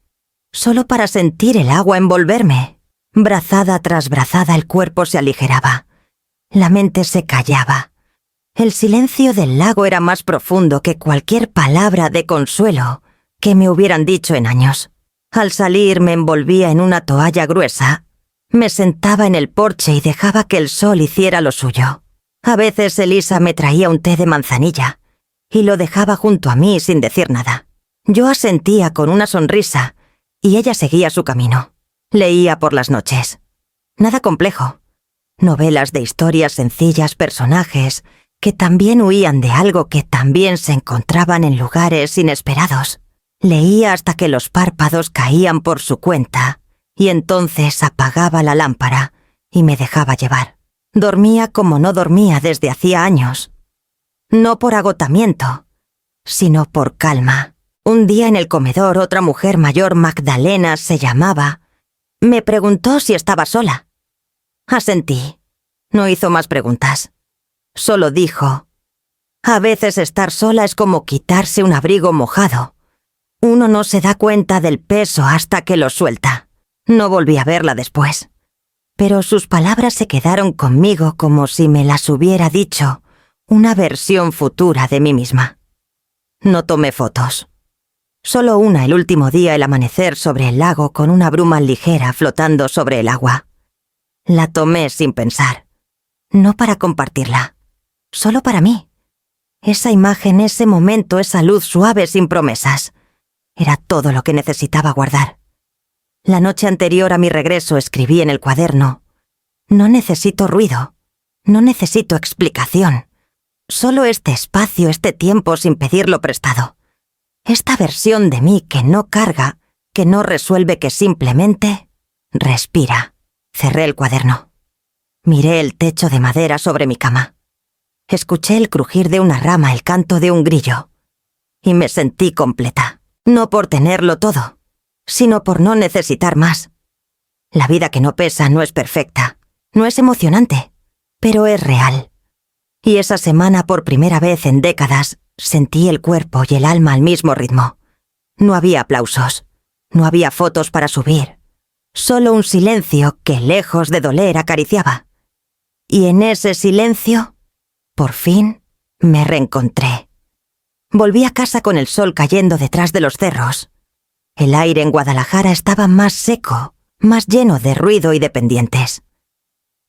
solo para sentir el agua envolverme. Brazada tras brazada el cuerpo se aligeraba, la mente se callaba. El silencio del lago era más profundo que cualquier palabra de consuelo que me hubieran dicho en años. Al salir me envolvía en una toalla gruesa, me sentaba en el porche y dejaba que el sol hiciera lo suyo. A veces Elisa me traía un té de manzanilla y lo dejaba junto a mí sin decir nada. Yo asentía con una sonrisa y ella seguía su camino. Leía por las noches. Nada complejo. Novelas de historias sencillas, personajes que también huían de algo, que también se encontraban en lugares inesperados. Leía hasta que los párpados caían por su cuenta y entonces apagaba la lámpara y me dejaba llevar. Dormía como no dormía desde hacía años. No por agotamiento, sino por calma. Un día en el comedor otra mujer mayor, Magdalena se llamaba, me preguntó si estaba sola. Asentí. No hizo más preguntas. Solo dijo, a veces estar sola es como quitarse un abrigo mojado. Uno no se da cuenta del peso hasta que lo suelta. No volví a verla después. Pero sus palabras se quedaron conmigo como si me las hubiera dicho una versión futura de mí misma. No tomé fotos. Solo una el último día, el amanecer sobre el lago con una bruma ligera flotando sobre el agua. La tomé sin pensar. No para compartirla. Solo para mí. Esa imagen, ese momento, esa luz suave sin promesas. Era todo lo que necesitaba guardar. La noche anterior a mi regreso escribí en el cuaderno: no necesito ruido. No necesito explicación. Solo este espacio, este tiempo sin pedirlo prestado. Esta versión de mí que no carga, que no resuelve, que simplemente respira. Cerré el cuaderno. Miré el techo de madera sobre mi cama. Escuché el crujir de una rama, el canto de un grillo. Y me sentí completa. No por tenerlo todo, sino por no necesitar más. La vida que no pesa no es perfecta, no es emocionante, pero es real. Y esa semana, por primera vez en décadas, sentí el cuerpo y el alma al mismo ritmo. No había aplausos, no había fotos para subir, solo un silencio que, lejos de doler, acariciaba. Y en ese silencio, por fin, me reencontré. Volví a casa con el sol cayendo detrás de los cerros. El aire en Guadalajara estaba más seco, más lleno de ruido y de pendientes.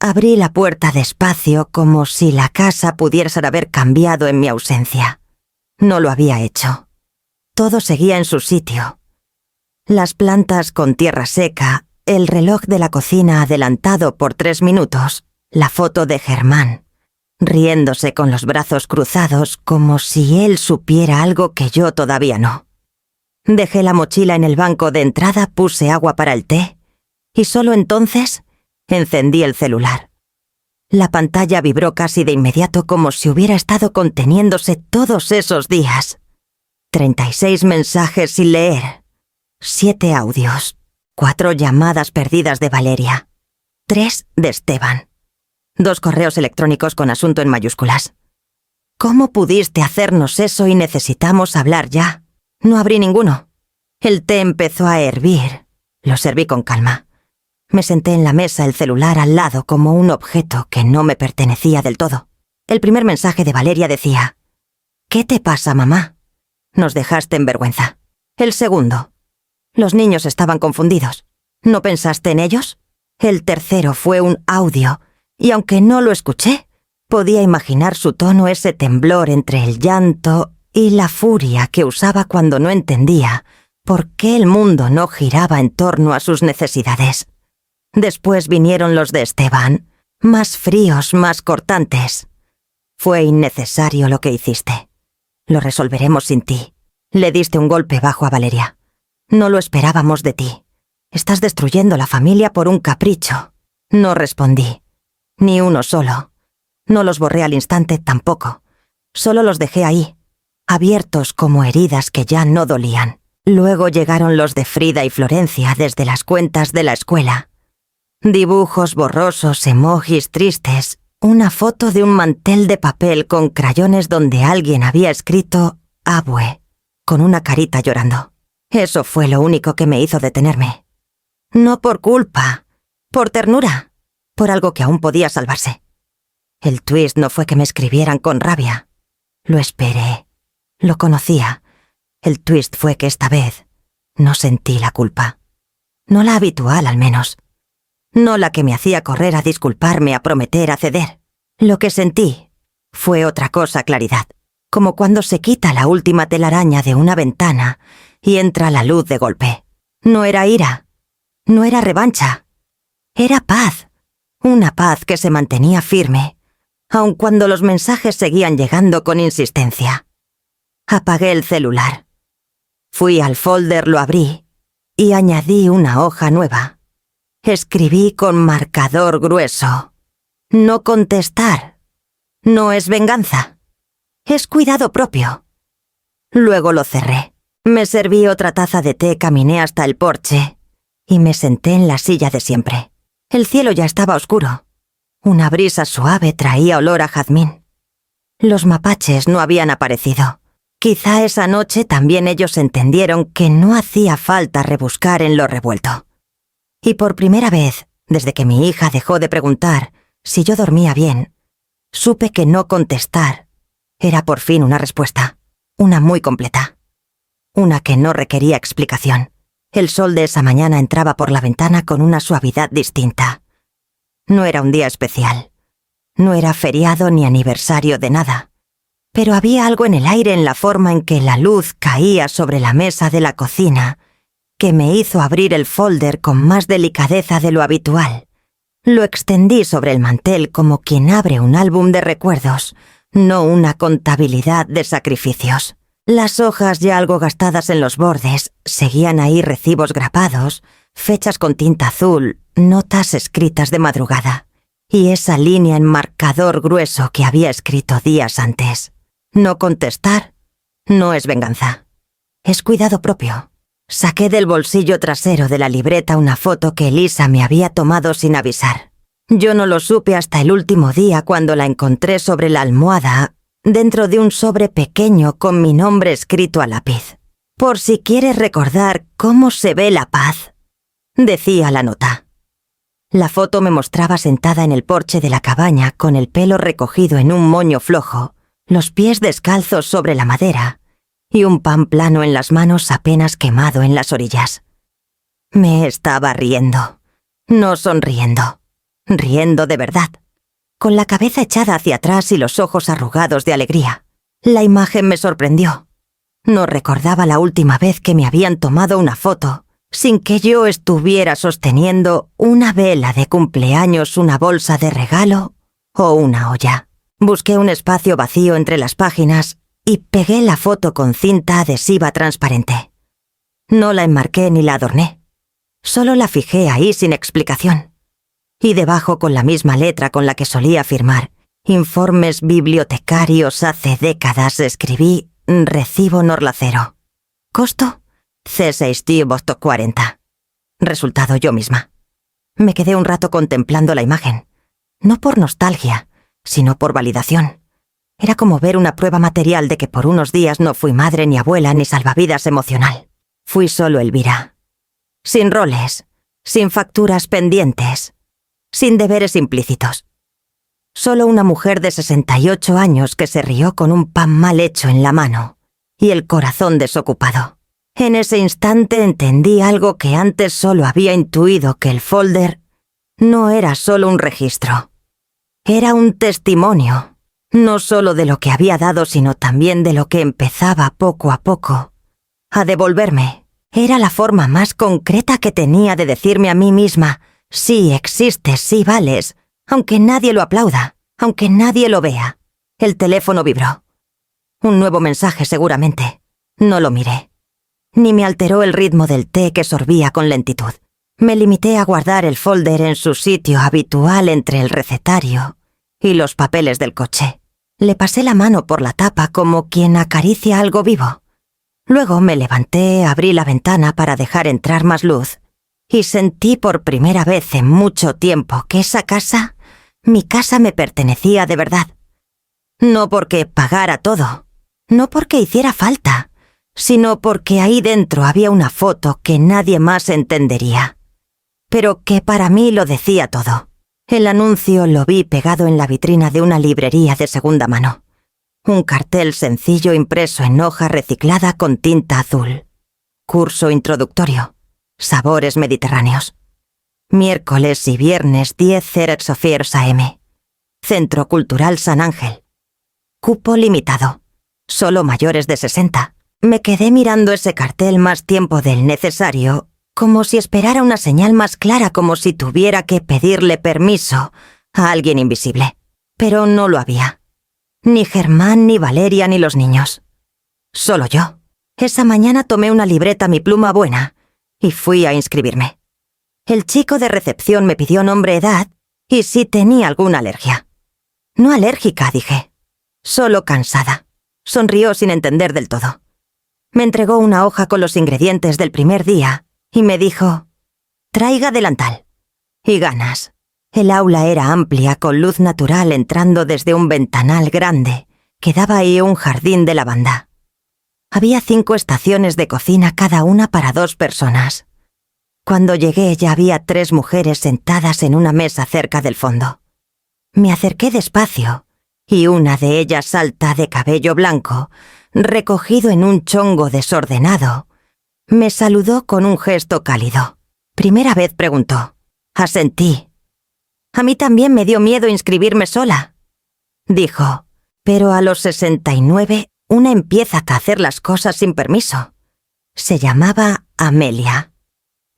Abrí la puerta despacio, como si la casa pudiese haber cambiado en mi ausencia. No lo había hecho. Todo seguía en su sitio. Las plantas con tierra seca, el reloj de la cocina adelantado por 3 minutos, la foto de Germán, riéndose con los brazos cruzados como si él supiera algo que yo todavía no. Dejé la mochila en el banco de entrada, puse agua para el té y solo entonces encendí el celular. La pantalla vibró casi de inmediato como si hubiera estado conteniéndose todos esos días. 36 mensajes sin leer, 7 audios, 4 llamadas perdidas de Valeria, 3 de Esteban, 2 correos electrónicos con asunto en mayúsculas. ¿Cómo pudiste hacernos eso y necesitamos hablar ya? No abrí ninguno. El té empezó a hervir. Lo serví con calma. Me senté en la mesa, el celular al lado como un objeto que no me pertenecía del todo. El primer mensaje de Valeria decía: «¿Qué te pasa, mamá? Nos dejaste en vergüenza». El segundo: «Los niños estaban confundidos. ¿No pensaste en ellos?». El tercero fue un audio, y aunque no lo escuché, podía imaginar su tono, ese temblor entre el llanto y la furia que usaba cuando no entendía por qué el mundo no giraba en torno a sus necesidades. Después vinieron los de Esteban, más fríos, más cortantes. «Fue innecesario lo que hiciste. Lo resolveremos sin ti». Le diste un golpe bajo a Valeria. «No lo esperábamos de ti. Estás destruyendo la familia por un capricho». No respondí. Ni uno solo. No los borré al instante tampoco. Solo los dejé ahí, abiertos como heridas que ya no dolían. Luego llegaron los de Frida y Florencia desde las cuentas de la escuela. Dibujos borrosos, emojis tristes, una foto de un mantel de papel con crayones donde alguien había escrito «Abue», con una carita llorando. Eso fue lo único que me hizo detenerme. No por culpa, por ternura, por algo que aún podía salvarse. El twist no fue que me escribieran con rabia. Lo esperé, lo conocía. El twist fue que esta vez no sentí la culpa. No la habitual, al menos. No la que me hacía correr a disculparme, a prometer, a ceder. Lo que sentí fue otra cosa, claridad. Como cuando se quita la última telaraña de una ventana y entra la luz de golpe. No era ira, no era revancha. Era paz. Una paz que se mantenía firme, aun cuando los mensajes seguían llegando con insistencia. Apagué el celular. Fui al folder, lo abrí y añadí una hoja nueva. Escribí con marcador grueso: «No contestar. No es venganza. Es cuidado propio». Luego lo cerré. Me serví otra taza de té, caminé hasta el porche y me senté en la silla de siempre. El cielo ya estaba oscuro. Una brisa suave traía olor a jazmín. Los mapaches no habían aparecido. Quizá esa noche también ellos entendieron que no hacía falta rebuscar en lo revuelto. Y por primera vez, desde que mi hija dejó de preguntar si yo dormía bien, supe que no contestar era por fin una respuesta, una muy completa, una que no requería explicación. El sol de esa mañana entraba por la ventana con una suavidad distinta. No era un día especial, no era feriado ni aniversario de nada, pero había algo en el aire, en la forma en que la luz caía sobre la mesa de la cocina, que me hizo abrir el folder con más delicadeza de lo habitual. Lo extendí sobre el mantel como quien abre un álbum de recuerdos, no una contabilidad de sacrificios. Las hojas, ya algo gastadas en los bordes, seguían ahí recibos grapados, fechas con tinta azul, notas escritas de madrugada, y esa línea en marcador grueso que había escrito días antes. No contestar no es venganza, es cuidado propio. Saqué del bolsillo trasero de la libreta una foto que Elisa me había tomado sin avisar. Yo no lo supe hasta el último día, cuando la encontré sobre la almohada, dentro de un sobre pequeño con mi nombre escrito a lápiz. «Por si quieres recordar cómo se ve la paz», decía la nota. La foto me mostraba sentada en el porche de la cabaña con el pelo recogido en un moño flojo, los pies descalzos sobre la madera y un pan plano en las manos apenas quemado en las orillas. Me estaba riendo, no sonriendo, riendo de verdad, con la cabeza echada hacia atrás y los ojos arrugados de alegría. La imagen me sorprendió. No recordaba la última vez que me habían tomado una foto sin que yo estuviera sosteniendo una vela de cumpleaños, una bolsa de regalo o una olla. Busqué un espacio vacío entre las páginas y pegué la foto con cinta adhesiva transparente. No la enmarqué ni la adorné. Solo la fijé ahí sin explicación. Y debajo, con la misma letra con la que solía firmar informes bibliotecarios hace décadas, escribí recibo Norlacero. Costo C6T 40. Resultado yo misma. Me quedé un rato contemplando la imagen. No por nostalgia, sino por validación. Era como ver una prueba material de que por unos días no fui madre ni abuela ni salvavidas emocional. Fui solo Elvira. Sin roles, sin facturas pendientes, sin deberes implícitos. Solo una mujer de 68 años que se rió con un pan mal hecho en la mano y el corazón desocupado. En ese instante entendí algo que antes solo había intuido, que el folder no era solo un registro. Era un testimonio, no solo de lo que había dado, sino también de lo que empezaba poco a poco a devolverme. Era la forma más concreta que tenía de decirme a mí misma: sí existes, sí vales, aunque nadie lo aplauda, aunque nadie lo vea. El teléfono vibró. Un nuevo mensaje seguramente. No lo miré. Ni me alteró el ritmo del té que sorbía con lentitud. Me limité a guardar el folder en su sitio habitual entre el recetario y los papeles del coche. Le pasé la mano por la tapa como quien acaricia algo vivo. Luego me levanté, abrí la ventana para dejar entrar más luz y sentí por primera vez en mucho tiempo que esa casa, mi casa, me pertenecía de verdad. No porque pagara todo, no porque hiciera falta, sino porque ahí dentro había una foto que nadie más entendería, pero que para mí lo decía todo. El anuncio lo vi pegado en la vitrina de una librería de segunda mano. Un cartel sencillo impreso en hoja reciclada con tinta azul. Curso introductorio. Sabores mediterráneos. Miércoles y viernes 10 Erexofiers AM. Centro Cultural San Ángel. Cupo limitado. Solo mayores de 60. Me quedé mirando ese cartel más tiempo del necesario, como si esperara una señal más clara, como si tuviera que pedirle permiso a alguien invisible. Pero no lo había. Ni Germán, ni Valeria, ni los niños. Solo yo. Esa mañana tomé una libreta, mi pluma buena, y fui a inscribirme. El chico de recepción me pidió nombre, edad y si tenía alguna alergia. No alérgica, dije. Solo cansada. Sonrió sin entender del todo. Me entregó una hoja con los ingredientes del primer día y me dijo: traiga delantal y ganas. El aula era amplia, con luz natural entrando desde un ventanal grande que daba ahí un jardín de lavanda. Había 5 estaciones de cocina, cada una para 2 personas. Cuando llegué ya había 3 mujeres sentadas en una mesa cerca del fondo. Me acerqué despacio y una de ellas, alta, de cabello blanco, recogido en un chongo desordenado, me saludó con un gesto cálido. Primera vez, preguntó. Asentí. A mí también me dio miedo inscribirme sola, dijo, pero a los 69 una empieza a hacer las cosas sin permiso. Se llamaba Amelia.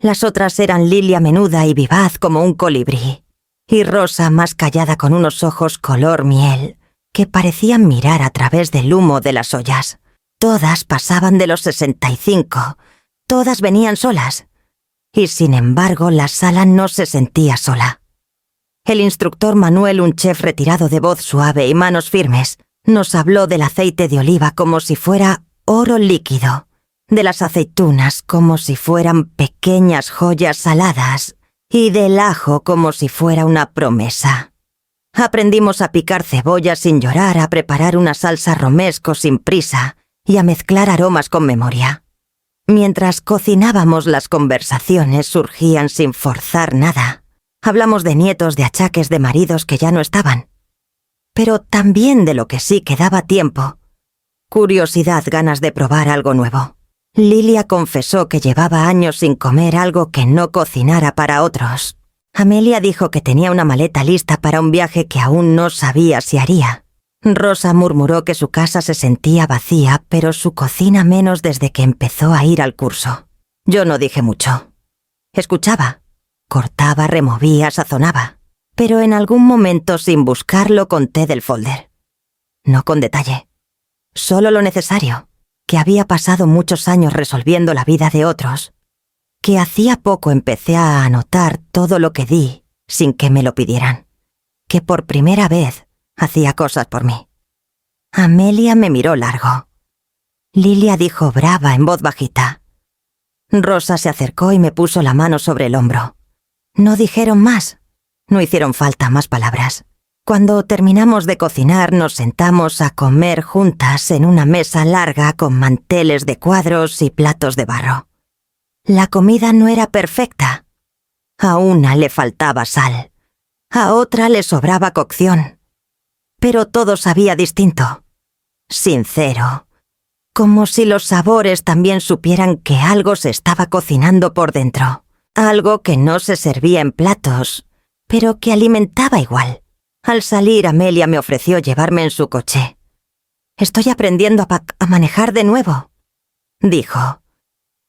Las otras eran Lilia, menuda y vivaz como un colibrí, y Rosa, más callada, con unos ojos color miel que parecían mirar a través del humo de las ollas. Todas pasaban de los 65, todas venían solas, y sin embargo la sala no se sentía sola. El instructor Manuel, un chef retirado de voz suave y manos firmes, nos habló del aceite de oliva como si fuera oro líquido, de las aceitunas como si fueran pequeñas joyas saladas y del ajo como si fuera una promesa. Aprendimos a picar cebolla sin llorar, a preparar una salsa romesco sin prisa y a mezclar aromas con memoria. Mientras cocinábamos, las conversaciones surgían sin forzar nada. Hablamos de nietos, de achaques, de maridos que ya no estaban. Pero también de lo que sí quedaba tiempo. Curiosidad, ganas de probar algo nuevo. Lilia confesó que llevaba años sin comer algo que no cocinara para otros. Amelia dijo que tenía una maleta lista para un viaje que aún no sabía si haría. Rosa murmuró que su casa se sentía vacía, pero su cocina menos desde que empezó a ir al curso. Yo no dije mucho. Escuchaba. Cortaba, removía, sazonaba. Pero en algún momento, sin buscarlo, conté del folder. No con detalle. Solo lo necesario, que había pasado muchos años resolviendo la vida de otros, que hacía poco empecé a anotar todo lo que di sin que me lo pidieran, que por primera vez hacía cosas por mí. Amelia me miró largo. Lilia dijo brava en voz bajita. Rosa se acercó y me puso la mano sobre el hombro. No dijeron más. No hicieron falta más palabras. Cuando terminamos de cocinar nos sentamos a comer juntas en una mesa larga con manteles de cuadros y platos de barro. La comida no era perfecta. A una le faltaba sal. A otra le sobraba cocción. Pero todo sabía distinto. Sincero. Como si los sabores también supieran que algo se estaba cocinando por dentro. Algo que no se servía en platos, pero que alimentaba igual. Al salir, Amelia me ofreció llevarme en su coche. «Estoy aprendiendo a manejar de nuevo», dijo.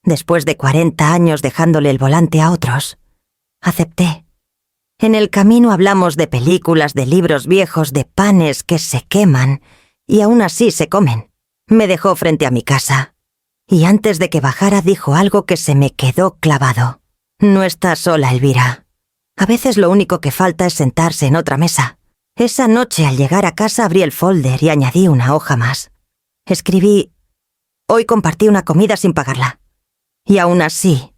Después de 40 años dejándole el volante a otros. Acepté. En el camino hablamos de películas, de libros viejos, de panes que se queman y aún así se comen. Me dejó frente a mi casa. Y antes de que bajara dijo algo que se me quedó clavado. «No estás sola, Elvira. A veces lo único que falta es sentarse en otra mesa». Esa noche, al llegar a casa, abrí el folder y añadí una hoja más. Escribí: «Hoy compartí una comida sin pagarla». Y aún así,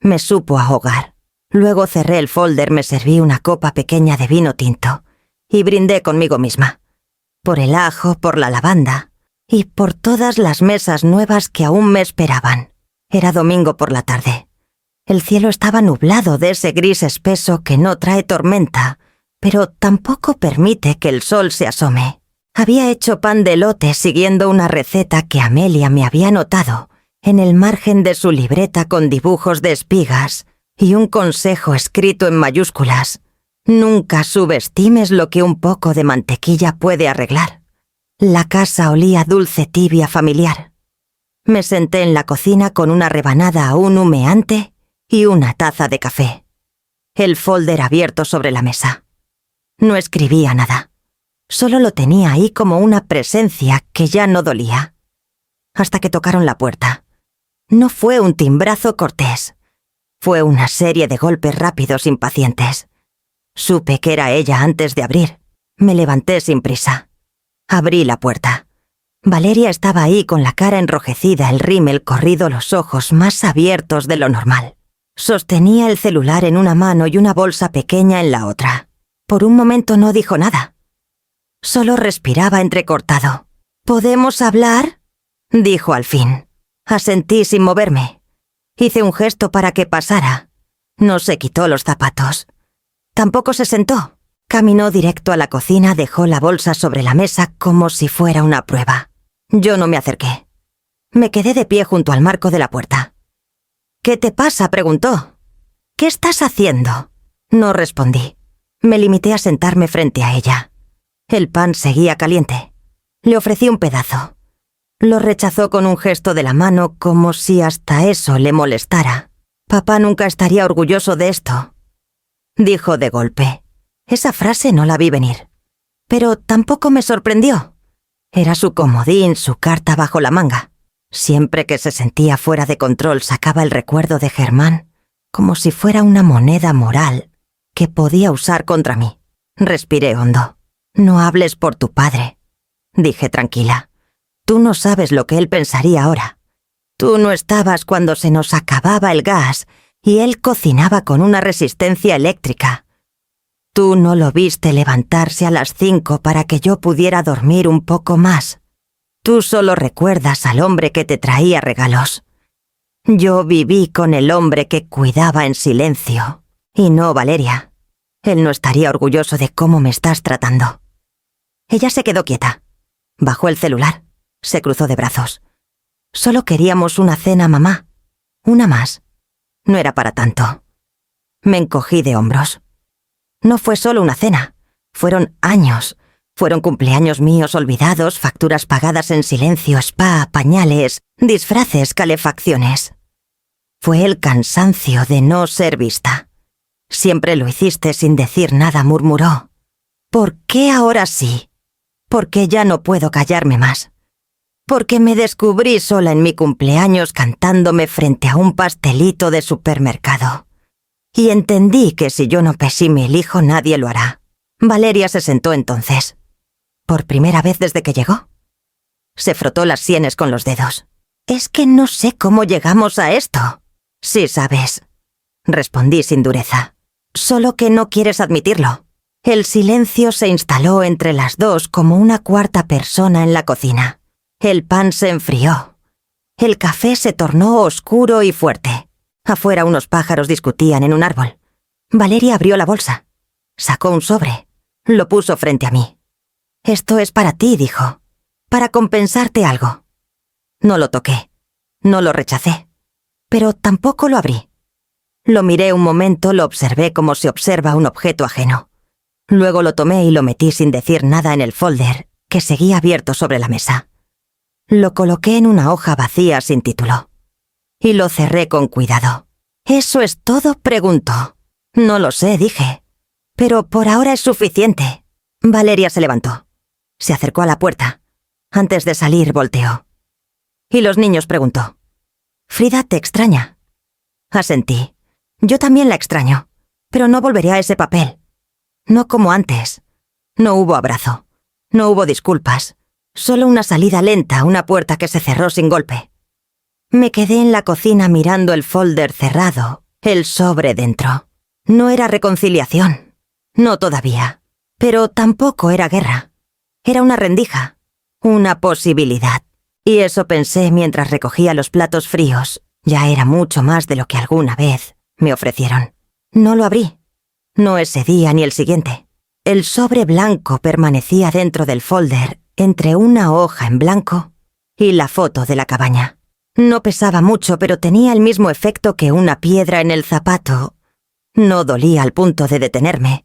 me supo ahogar. Luego cerré el folder, me serví una copa pequeña de vino tinto y brindé conmigo misma. Por el ajo, por la lavanda y por todas las mesas nuevas que aún me esperaban. Era domingo por la tarde. El cielo estaba nublado de ese gris espeso que no trae tormenta, pero tampoco permite que el sol se asome. Había hecho pan de elote siguiendo una receta que Amelia me había anotado en el margen de su libreta con dibujos de espigas y un consejo escrito en mayúsculas. Nunca subestimes lo que un poco de mantequilla puede arreglar. La casa olía dulce, tibia, familiar. Me senté en la cocina con una rebanada aún humeante y una taza de café. El folder abierto sobre la mesa. No escribía nada. Solo lo tenía ahí como una presencia que ya no dolía. Hasta que tocaron la puerta. No fue un timbrazo cortés. Fue una serie de golpes rápidos, impacientes. Supe que era ella antes de abrir. Me levanté sin prisa. Abrí la puerta. Valeria estaba ahí con la cara enrojecida, el rímel corrido, los ojos más abiertos de lo normal. Sostenía el celular en una mano y una bolsa pequeña en la otra. Por un momento no dijo nada. Solo respiraba entrecortado. «¿Podemos hablar?», dijo al fin. Asentí sin moverme. Hice un gesto para que pasara. No se quitó los zapatos. Tampoco se sentó. Caminó directo a la cocina, dejó la bolsa sobre la mesa como si fuera una prueba. Yo no me acerqué. Me quedé de pie junto al marco de la puerta. «¿Qué te pasa?», preguntó. «¿Qué estás haciendo?». No respondí. Me limité a sentarme frente a ella. El pan seguía caliente. Le ofrecí un pedazo. Lo rechazó con un gesto de la mano como si hasta eso le molestara. «Papá nunca estaría orgulloso de esto», dijo de golpe. Esa frase no la vi venir. Pero tampoco me sorprendió. Era su comodín, su carta bajo la manga. Siempre que se sentía fuera de control sacaba el recuerdo de Germán como si fuera una moneda moral que podía usar contra mí. Respiré hondo. «No hables por tu padre», dije tranquila. «Tú no sabes lo que él pensaría ahora. Tú no estabas cuando se nos acababa el gas y él cocinaba con una resistencia eléctrica. Tú no lo viste levantarse a las 5 para que yo pudiera dormir un poco más. Tú solo recuerdas al hombre que te traía regalos. Yo viví con el hombre que cuidaba en silencio. Y no Valeria. Él no estaría orgulloso de cómo me estás tratando». Ella se quedó quieta. Bajó el celular. Se cruzó de brazos. «Solo queríamos una cena, mamá. Una más. No era para tanto». Me encogí de hombros. No fue solo una cena. Fueron años. Fueron cumpleaños míos olvidados, facturas pagadas en silencio, spa, pañales, disfraces, calefacciones. Fue el cansancio de no ser vista. Siempre lo hiciste sin decir nada, murmuró. ¿Por qué ahora sí? Porque ya no puedo callarme más. Porque me descubrí sola en mi cumpleaños cantándome frente a un pastelito de supermercado. Y entendí que si yo no pesí mi hijo, nadie lo hará. Valeria se sentó entonces. ¿Por primera vez desde que llegó? Se frotó las sienes con los dedos. Es que no sé cómo llegamos a esto. Sí sabes, respondí sin dureza. Solo que no quieres admitirlo. El silencio se instaló entre las dos como una cuarta persona en la cocina. El pan se enfrió. El café se tornó oscuro y fuerte. Afuera unos pájaros discutían en un árbol. Valeria abrió la bolsa. Sacó un sobre. Lo puso frente a mí. «Esto es para ti», dijo. «Para compensarte algo». No lo toqué. No lo rechacé. Pero tampoco lo abrí. Lo miré un momento, lo observé como se observa un objeto ajeno. Luego lo tomé y lo metí sin decir nada en el folder, que seguía abierto sobre la mesa. Lo coloqué en una hoja vacía sin título. Y lo cerré con cuidado. «¿Eso es todo?», preguntó. «No lo sé», dije. «Pero por ahora es suficiente». Valeria se levantó. Se acercó a la puerta. Antes de salir, volteó. «¿Y los niños?», preguntó. «Frida te extraña». Asentí. «Yo también la extraño, pero no volveré a ese papel. No como antes. No hubo abrazo. No hubo disculpas. Solo una salida lenta, una puerta que se cerró sin golpe». Me quedé en la cocina mirando el folder cerrado, el sobre dentro. No era reconciliación. No todavía. Pero tampoco era guerra. Era una rendija. Una posibilidad. Y eso pensé mientras recogía los platos fríos. Ya era mucho más de lo que alguna vez me ofrecieron. No lo abrí. No ese día ni el siguiente. El sobre blanco permanecía dentro del folder, entre una hoja en blanco y la foto de la cabaña. No pesaba mucho, pero tenía el mismo efecto que una piedra en el zapato. No dolía al punto de detenerme,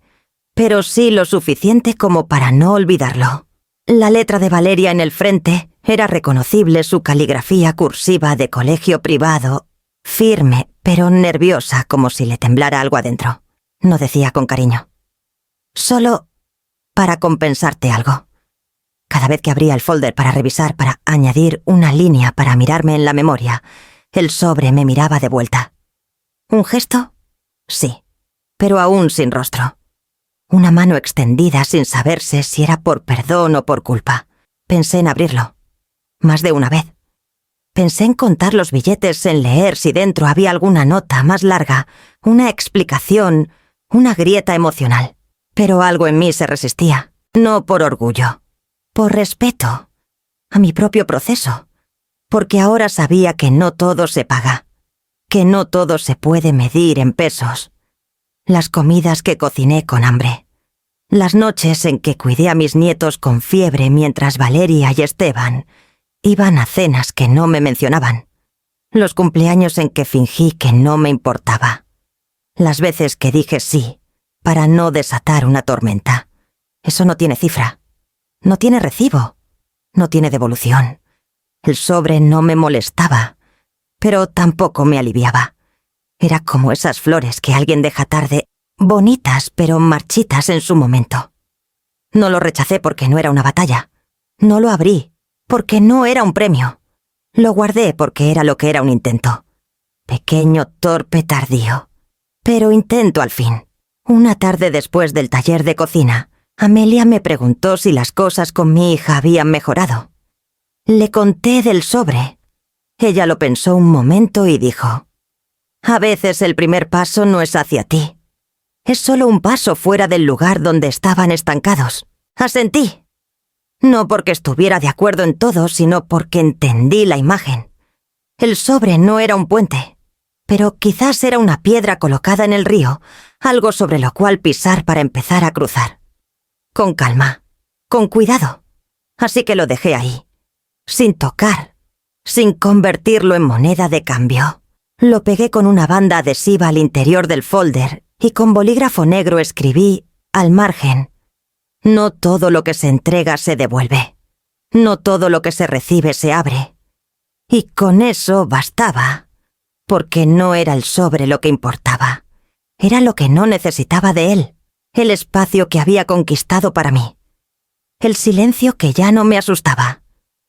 pero sí lo suficiente como para no olvidarlo. La letra de Valeria en el frente era reconocible, su caligrafía cursiva de colegio privado, firme, pero nerviosa, como si le temblara algo adentro. No decía con cariño. «Solo para compensarte algo». Cada vez que abría el folder para revisar, para añadir una línea para mirarme en la memoria, el sobre me miraba de vuelta. ¿Un gesto? Sí, pero aún sin rostro. Una mano extendida sin saberse si era por perdón o por culpa. Pensé en abrirlo. Más de una vez. Pensé en contar los billetes, en leer si dentro había alguna nota más larga, una explicación, una grieta emocional. Pero algo en mí se resistía, no por orgullo, por respeto a mi propio proceso, porque ahora sabía que no todo se paga, que no todo se puede medir en pesos. Las comidas que cociné con hambre, las noches en que cuidé a mis nietos con fiebre mientras Valeria y Esteban iban a cenas que no me mencionaban, los cumpleaños en que fingí que no me importaba, las veces que dije sí para no desatar una tormenta. Eso no tiene cifra, no tiene recibo, no tiene devolución. El sobre no me molestaba, pero tampoco me aliviaba. Era como esas flores que alguien deja tarde, bonitas pero marchitas en su momento. No lo rechacé porque no era una batalla. No lo abrí porque no era un premio. Lo guardé porque era lo que era, un intento. Pequeño, torpe, tardío. Pero intento al fin. Una tarde después del taller de cocina, Amelia me preguntó si las cosas con mi hija habían mejorado. Le conté del sobre. Ella lo pensó un momento y dijo: «A veces el primer paso no es hacia ti. Es solo un paso fuera del lugar donde estaban estancados». Asentí. No porque estuviera de acuerdo en todo, sino porque entendí la imagen. El sobre no era un puente, pero quizás era una piedra colocada en el río, algo sobre lo cual pisar para empezar a cruzar. Con calma, con cuidado. Así que lo dejé ahí, sin tocar, sin convertirlo en moneda de cambio. Lo pegué con una banda adhesiva al interior del folder y con bolígrafo negro escribí, al margen: «No todo lo que se entrega se devuelve. No todo lo que se recibe se abre». Y con eso bastaba. porque no era el sobre lo que importaba. Era lo que no necesitaba de él, el espacio que había conquistado para mí, el silencio que ya no me asustaba,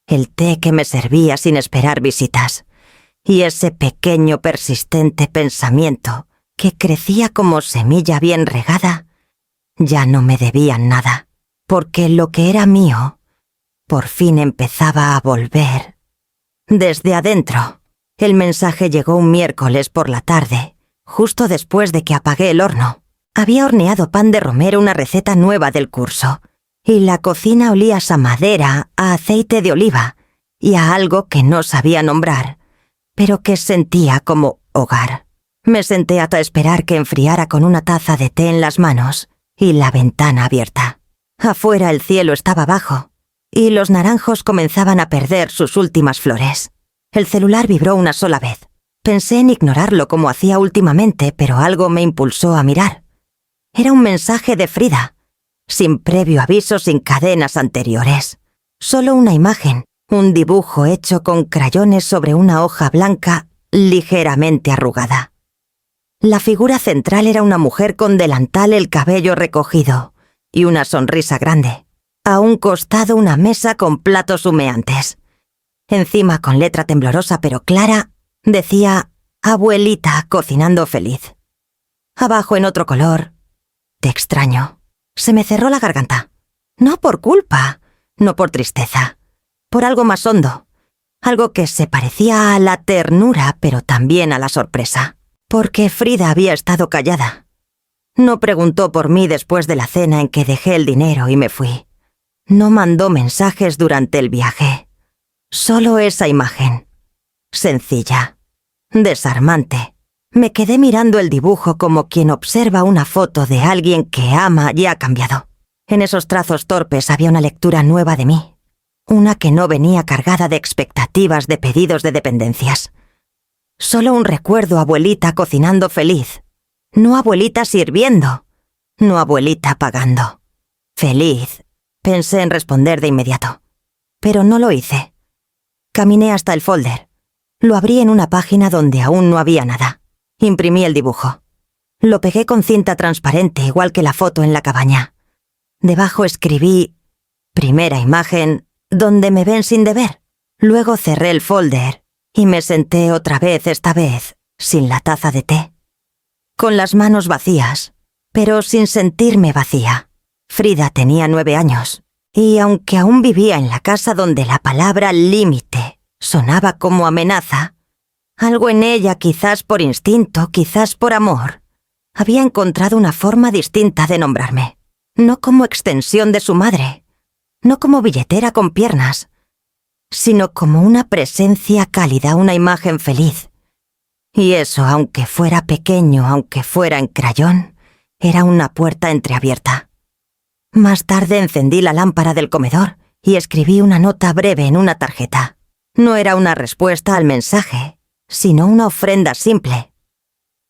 el té que me servía sin esperar visitas, y ese pequeño persistente pensamiento que crecía como semilla bien regada, ya no me debían nada, porque lo que era mío, por fin empezaba a volver. Desde adentro, el mensaje llegó un miércoles por la tarde, justo después de que apagué el horno. Había horneado pan de romero, una receta nueva del curso, y la cocina olía a madera, a aceite de oliva y a algo que no sabía nombrar, pero que sentía como hogar. Me senté hasta esperar que enfriara con una taza de té en las manos y la ventana abierta. Afuera el cielo estaba bajo y los naranjos comenzaban a perder sus últimas flores. El celular vibró una sola vez. Pensé en ignorarlo como hacía últimamente, pero algo me impulsó a mirar. Era un mensaje de Frida, sin previo aviso, sin cadenas anteriores. Solo una imagen, un dibujo hecho con crayones sobre una hoja blanca ligeramente arrugada. La figura central era una mujer con delantal, el cabello recogido y una sonrisa grande. A un costado una mesa con platos humeantes. Encima, con letra temblorosa pero clara, decía «Abuelita cocinando feliz». Abajo, en otro color, «Te extraño». Se me cerró la garganta. No por culpa, no por tristeza, por algo más hondo, algo que se parecía a la ternura, pero también a la sorpresa, porque Frida había estado callada. No preguntó por mí después de la cena en que dejé el dinero y me fui. No mandó mensajes durante el viaje. Solo esa imagen, sencilla, desarmante. Me quedé mirando el dibujo como quien observa una foto de alguien que ama y ha cambiado. En esos trazos torpes había una lectura nueva de mí, una que no venía cargada de expectativas, de pedidos, de dependencias. Solo un recuerdo, abuelita cocinando feliz, no abuelita sirviendo, no abuelita pagando. Feliz, pensé en responder de inmediato, pero no lo hice. Caminé hasta el folder, lo abrí en una página donde aún no había nada. Imprimí el dibujo. Lo pegué con cinta transparente, igual que la foto en la cabaña. Debajo escribí «Primera imagen, donde me ven sin deber». Luego cerré el folder y me senté otra vez, esta vez, sin la taza de té. Con las manos vacías, pero sin sentirme vacía. Frida tenía 9 años, y aunque aún vivía en la casa donde la palabra límite sonaba como amenaza, algo en ella, quizás por instinto, quizás por amor, había encontrado una forma distinta de nombrarme. No como extensión de su madre, no como billetera con piernas, sino como una presencia cálida, una imagen feliz. Y eso, aunque fuera pequeño, aunque fuera en crayón, era una puerta entreabierta. Más tarde encendí la lámpara del comedor y escribí una nota breve en una tarjeta. No era una respuesta al mensaje, sino una ofrenda simple.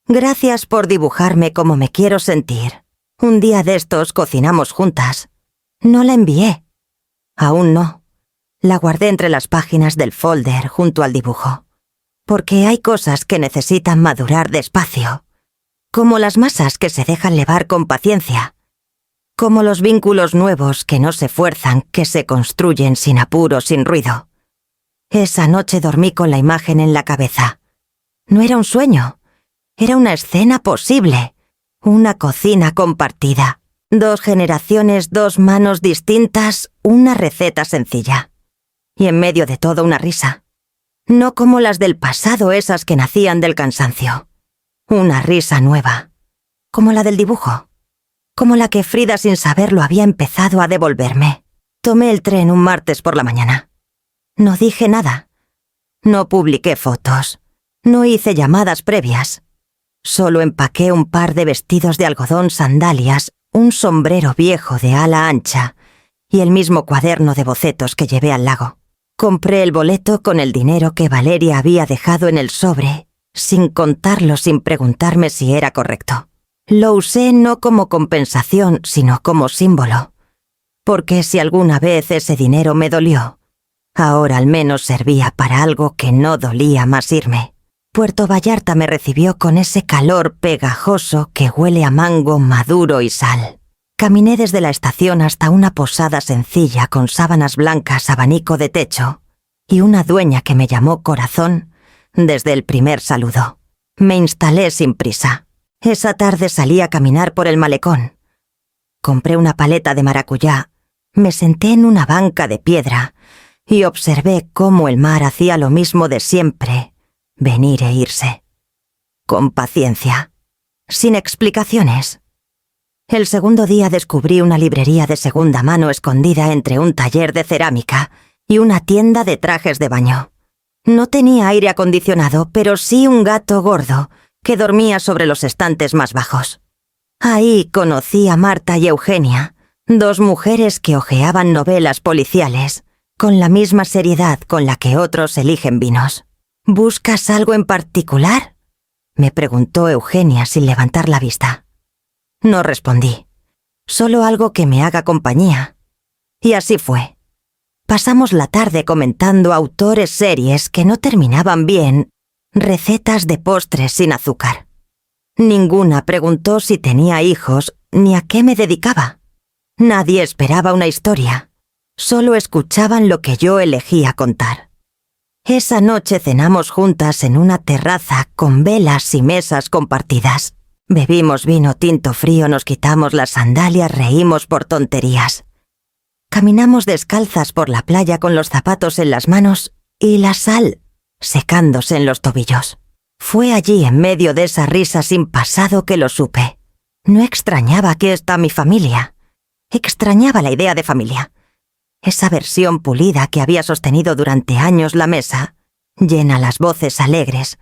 Gracias por dibujarme como me quiero sentir. Un día de estos cocinamos juntas. No la envié. Aún no. La guardé entre las páginas del folder junto al dibujo. Porque hay cosas que necesitan madurar despacio. Como las masas que se dejan levar con paciencia. Como los vínculos nuevos que no se fuerzan, que se construyen sin apuro, sin ruido. Esa noche dormí con la imagen en la cabeza. No era un sueño, era una escena posible, una cocina compartida, 2 generaciones, 2 manos distintas, una receta sencilla. Y en medio de todo una risa. No como las del pasado, esas que nacían del cansancio. Una risa nueva, como la del dibujo, como la que Frida sin saberlo había empezado a devolverme. Tomé el tren un martes por la mañana. No dije nada. No publiqué fotos. No hice llamadas previas. Solo empaqué un par de vestidos de algodón, sandalias, un sombrero viejo de ala ancha y el mismo cuaderno de bocetos que llevé al lago. Compré el boleto con el dinero que Valeria había dejado en el sobre, sin contarlo, sin preguntarme si era correcto. Lo usé no como compensación, sino como símbolo. Porque si alguna vez ese dinero me dolió, ahora al menos servía para algo que no dolía más irme. Puerto Vallarta me recibió con ese calor pegajoso que huele a mango maduro y sal. Caminé desde la estación hasta una posada sencilla con sábanas blancas, abanico de techo y una dueña que me llamó Corazón desde el primer saludo. Me instalé sin prisa. Esa tarde salí a caminar por el malecón. Compré una paleta de maracuyá, me senté en una banca de piedra y observé cómo el mar hacía lo mismo de siempre, venir e irse. Con paciencia, sin explicaciones. El segundo día descubrí una librería de segunda mano escondida entre un taller de cerámica y una tienda de trajes de baño. No tenía aire acondicionado, pero sí un gato gordo que dormía sobre los estantes más bajos. Ahí conocí a Marta y Eugenia, dos mujeres que hojeaban novelas policiales, con la misma seriedad con la que otros eligen vinos. ¿Buscas algo en particular?, me preguntó Eugenia sin levantar la vista. No respondí. Solo algo que me haga compañía. Y así fue. Pasamos la tarde comentando autores, series que no terminaban bien, recetas de postres sin azúcar. Ninguna preguntó si tenía hijos ni a qué me dedicaba. Nadie esperaba una historia. Solo escuchaban lo que yo elegía contar. Esa noche cenamos juntas en una terraza con velas y mesas compartidas. Bebimos vino tinto frío, nos quitamos las sandalias, reímos por tonterías. Caminamos descalzas por la playa con los zapatos en las manos y la sal secándose en los tobillos. Fue allí, en medio de esa risa sin pasado, que lo supe. No extrañaba que esta mi familia. Extrañaba la idea de familia. Esa versión pulida que había sostenido durante años la mesa, llena las voces alegres,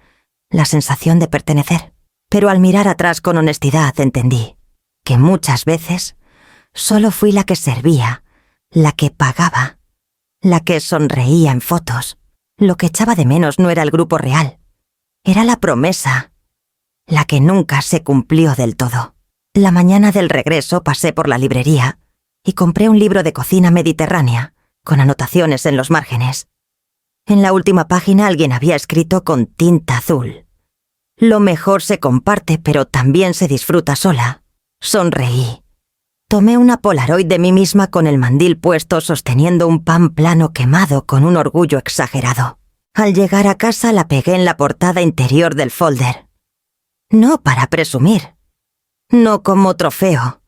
la sensación de pertenecer. Pero al mirar atrás con honestidad entendí que muchas veces solo fui la que servía, la que pagaba, la que sonreía en fotos. Lo que echaba de menos no era el grupo real, era la promesa, la que nunca se cumplió del todo. La mañana del regreso pasé por la librería y compré un libro de cocina mediterránea, con anotaciones en los márgenes. En la última página alguien había escrito con tinta azul: lo mejor se comparte, pero también se disfruta sola. Sonreí. Tomé una Polaroid de mí misma con el mandil puesto, sosteniendo un pan plano quemado con un orgullo exagerado. Al llegar a casa la pegué en la portada interior del folder. No para presumir. No como trofeo.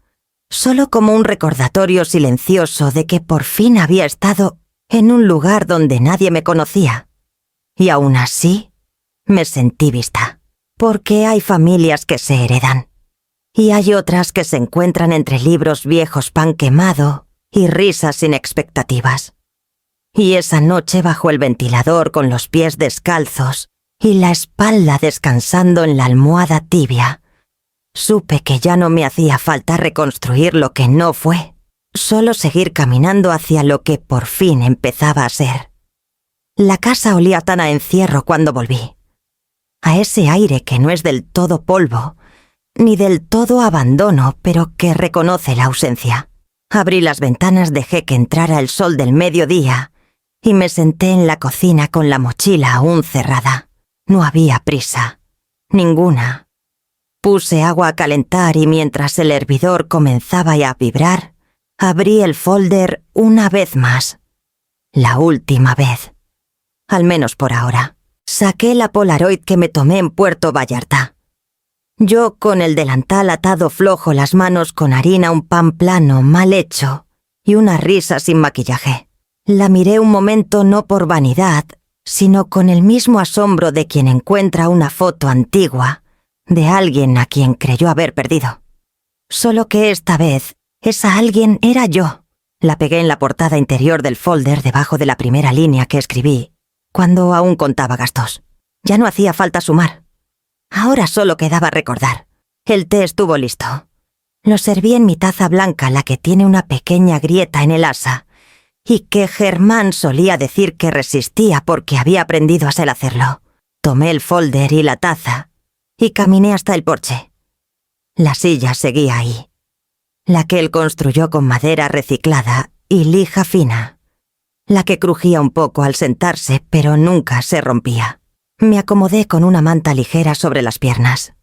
Solo como un recordatorio silencioso de que por fin había estado en un lugar donde nadie me conocía. Y aún así, me sentí vista. Porque hay familias que se heredan. Y hay otras que se encuentran entre libros viejos, pan quemado y risas sin expectativas. Y esa noche, bajo el ventilador, con los pies descalzos y la espalda descansando en la almohada tibia, supe que ya no me hacía falta reconstruir lo que no fue, solo seguir caminando hacia lo que por fin empezaba a ser. La casa olía tan a encierro cuando volví. A ese aire que no es del todo polvo, ni del todo abandono, pero que reconoce la ausencia. Abrí las ventanas, dejé que entrara el sol del mediodía y me senté en la cocina con la mochila aún cerrada. No había prisa, ninguna. Puse agua a calentar y mientras el hervidor comenzaba a vibrar, abrí el folder una vez más. La última vez. Al menos por ahora. Saqué la Polaroid que me tomé en Puerto Vallarta. Yo con el delantal atado flojo, las manos con harina, un pan plano, mal hecho y una risa sin maquillaje. La miré un momento no por vanidad, sino con el mismo asombro de quien encuentra una foto antigua de alguien a quien creyó haber perdido. Solo que esta vez, esa alguien era yo. La pegué en la portada interior del folder debajo de la primera línea que escribí, cuando aún contaba gastos. Ya no hacía falta sumar. Ahora solo quedaba recordar. El té estuvo listo. Lo serví en mi taza blanca, la que tiene una pequeña grieta en el asa, y que Germán solía decir que resistía porque había aprendido a saber hacerlo. Tomé el folder y la taza y caminé hasta el porche. La silla seguía ahí, la que él construyó con madera reciclada y lija fina, la que crujía un poco al sentarse, pero nunca se rompía. Me acomodé con una manta ligera sobre las piernas.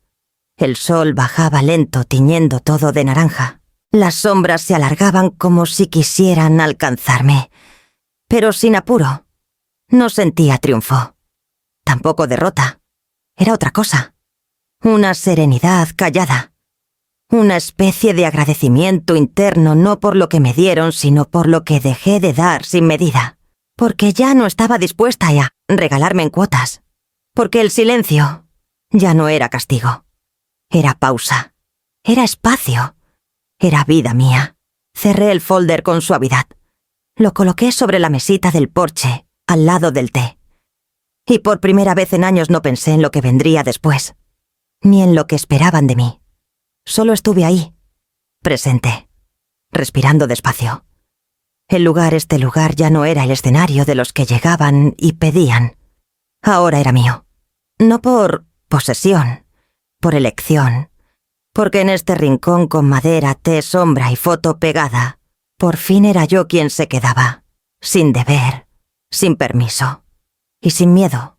El sol bajaba lento, tiñendo todo de naranja. Las sombras se alargaban como si quisieran alcanzarme, pero sin apuro. No sentía triunfo. Tampoco derrota. Era otra cosa. Una serenidad callada. Una especie de agradecimiento interno no por lo que me dieron, sino por lo que dejé de dar sin medida. Porque ya no estaba dispuesta a regalarme en cuotas. Porque el silencio ya no era castigo. Era pausa. Era espacio. Era vida mía. Cerré el folder con suavidad. Lo coloqué sobre la mesita del porche, al lado del té. Y por primera vez en años no pensé en lo que vendría después, ni en lo que esperaban de mí. Solo estuve ahí, presente, respirando despacio. Este lugar ya no era el escenario de los que llegaban y pedían. Ahora era mío. No por posesión, por elección. Porque en este rincón con madera, té, sombra y foto pegada, por fin era yo quien se quedaba, sin deber, sin permiso y sin miedo.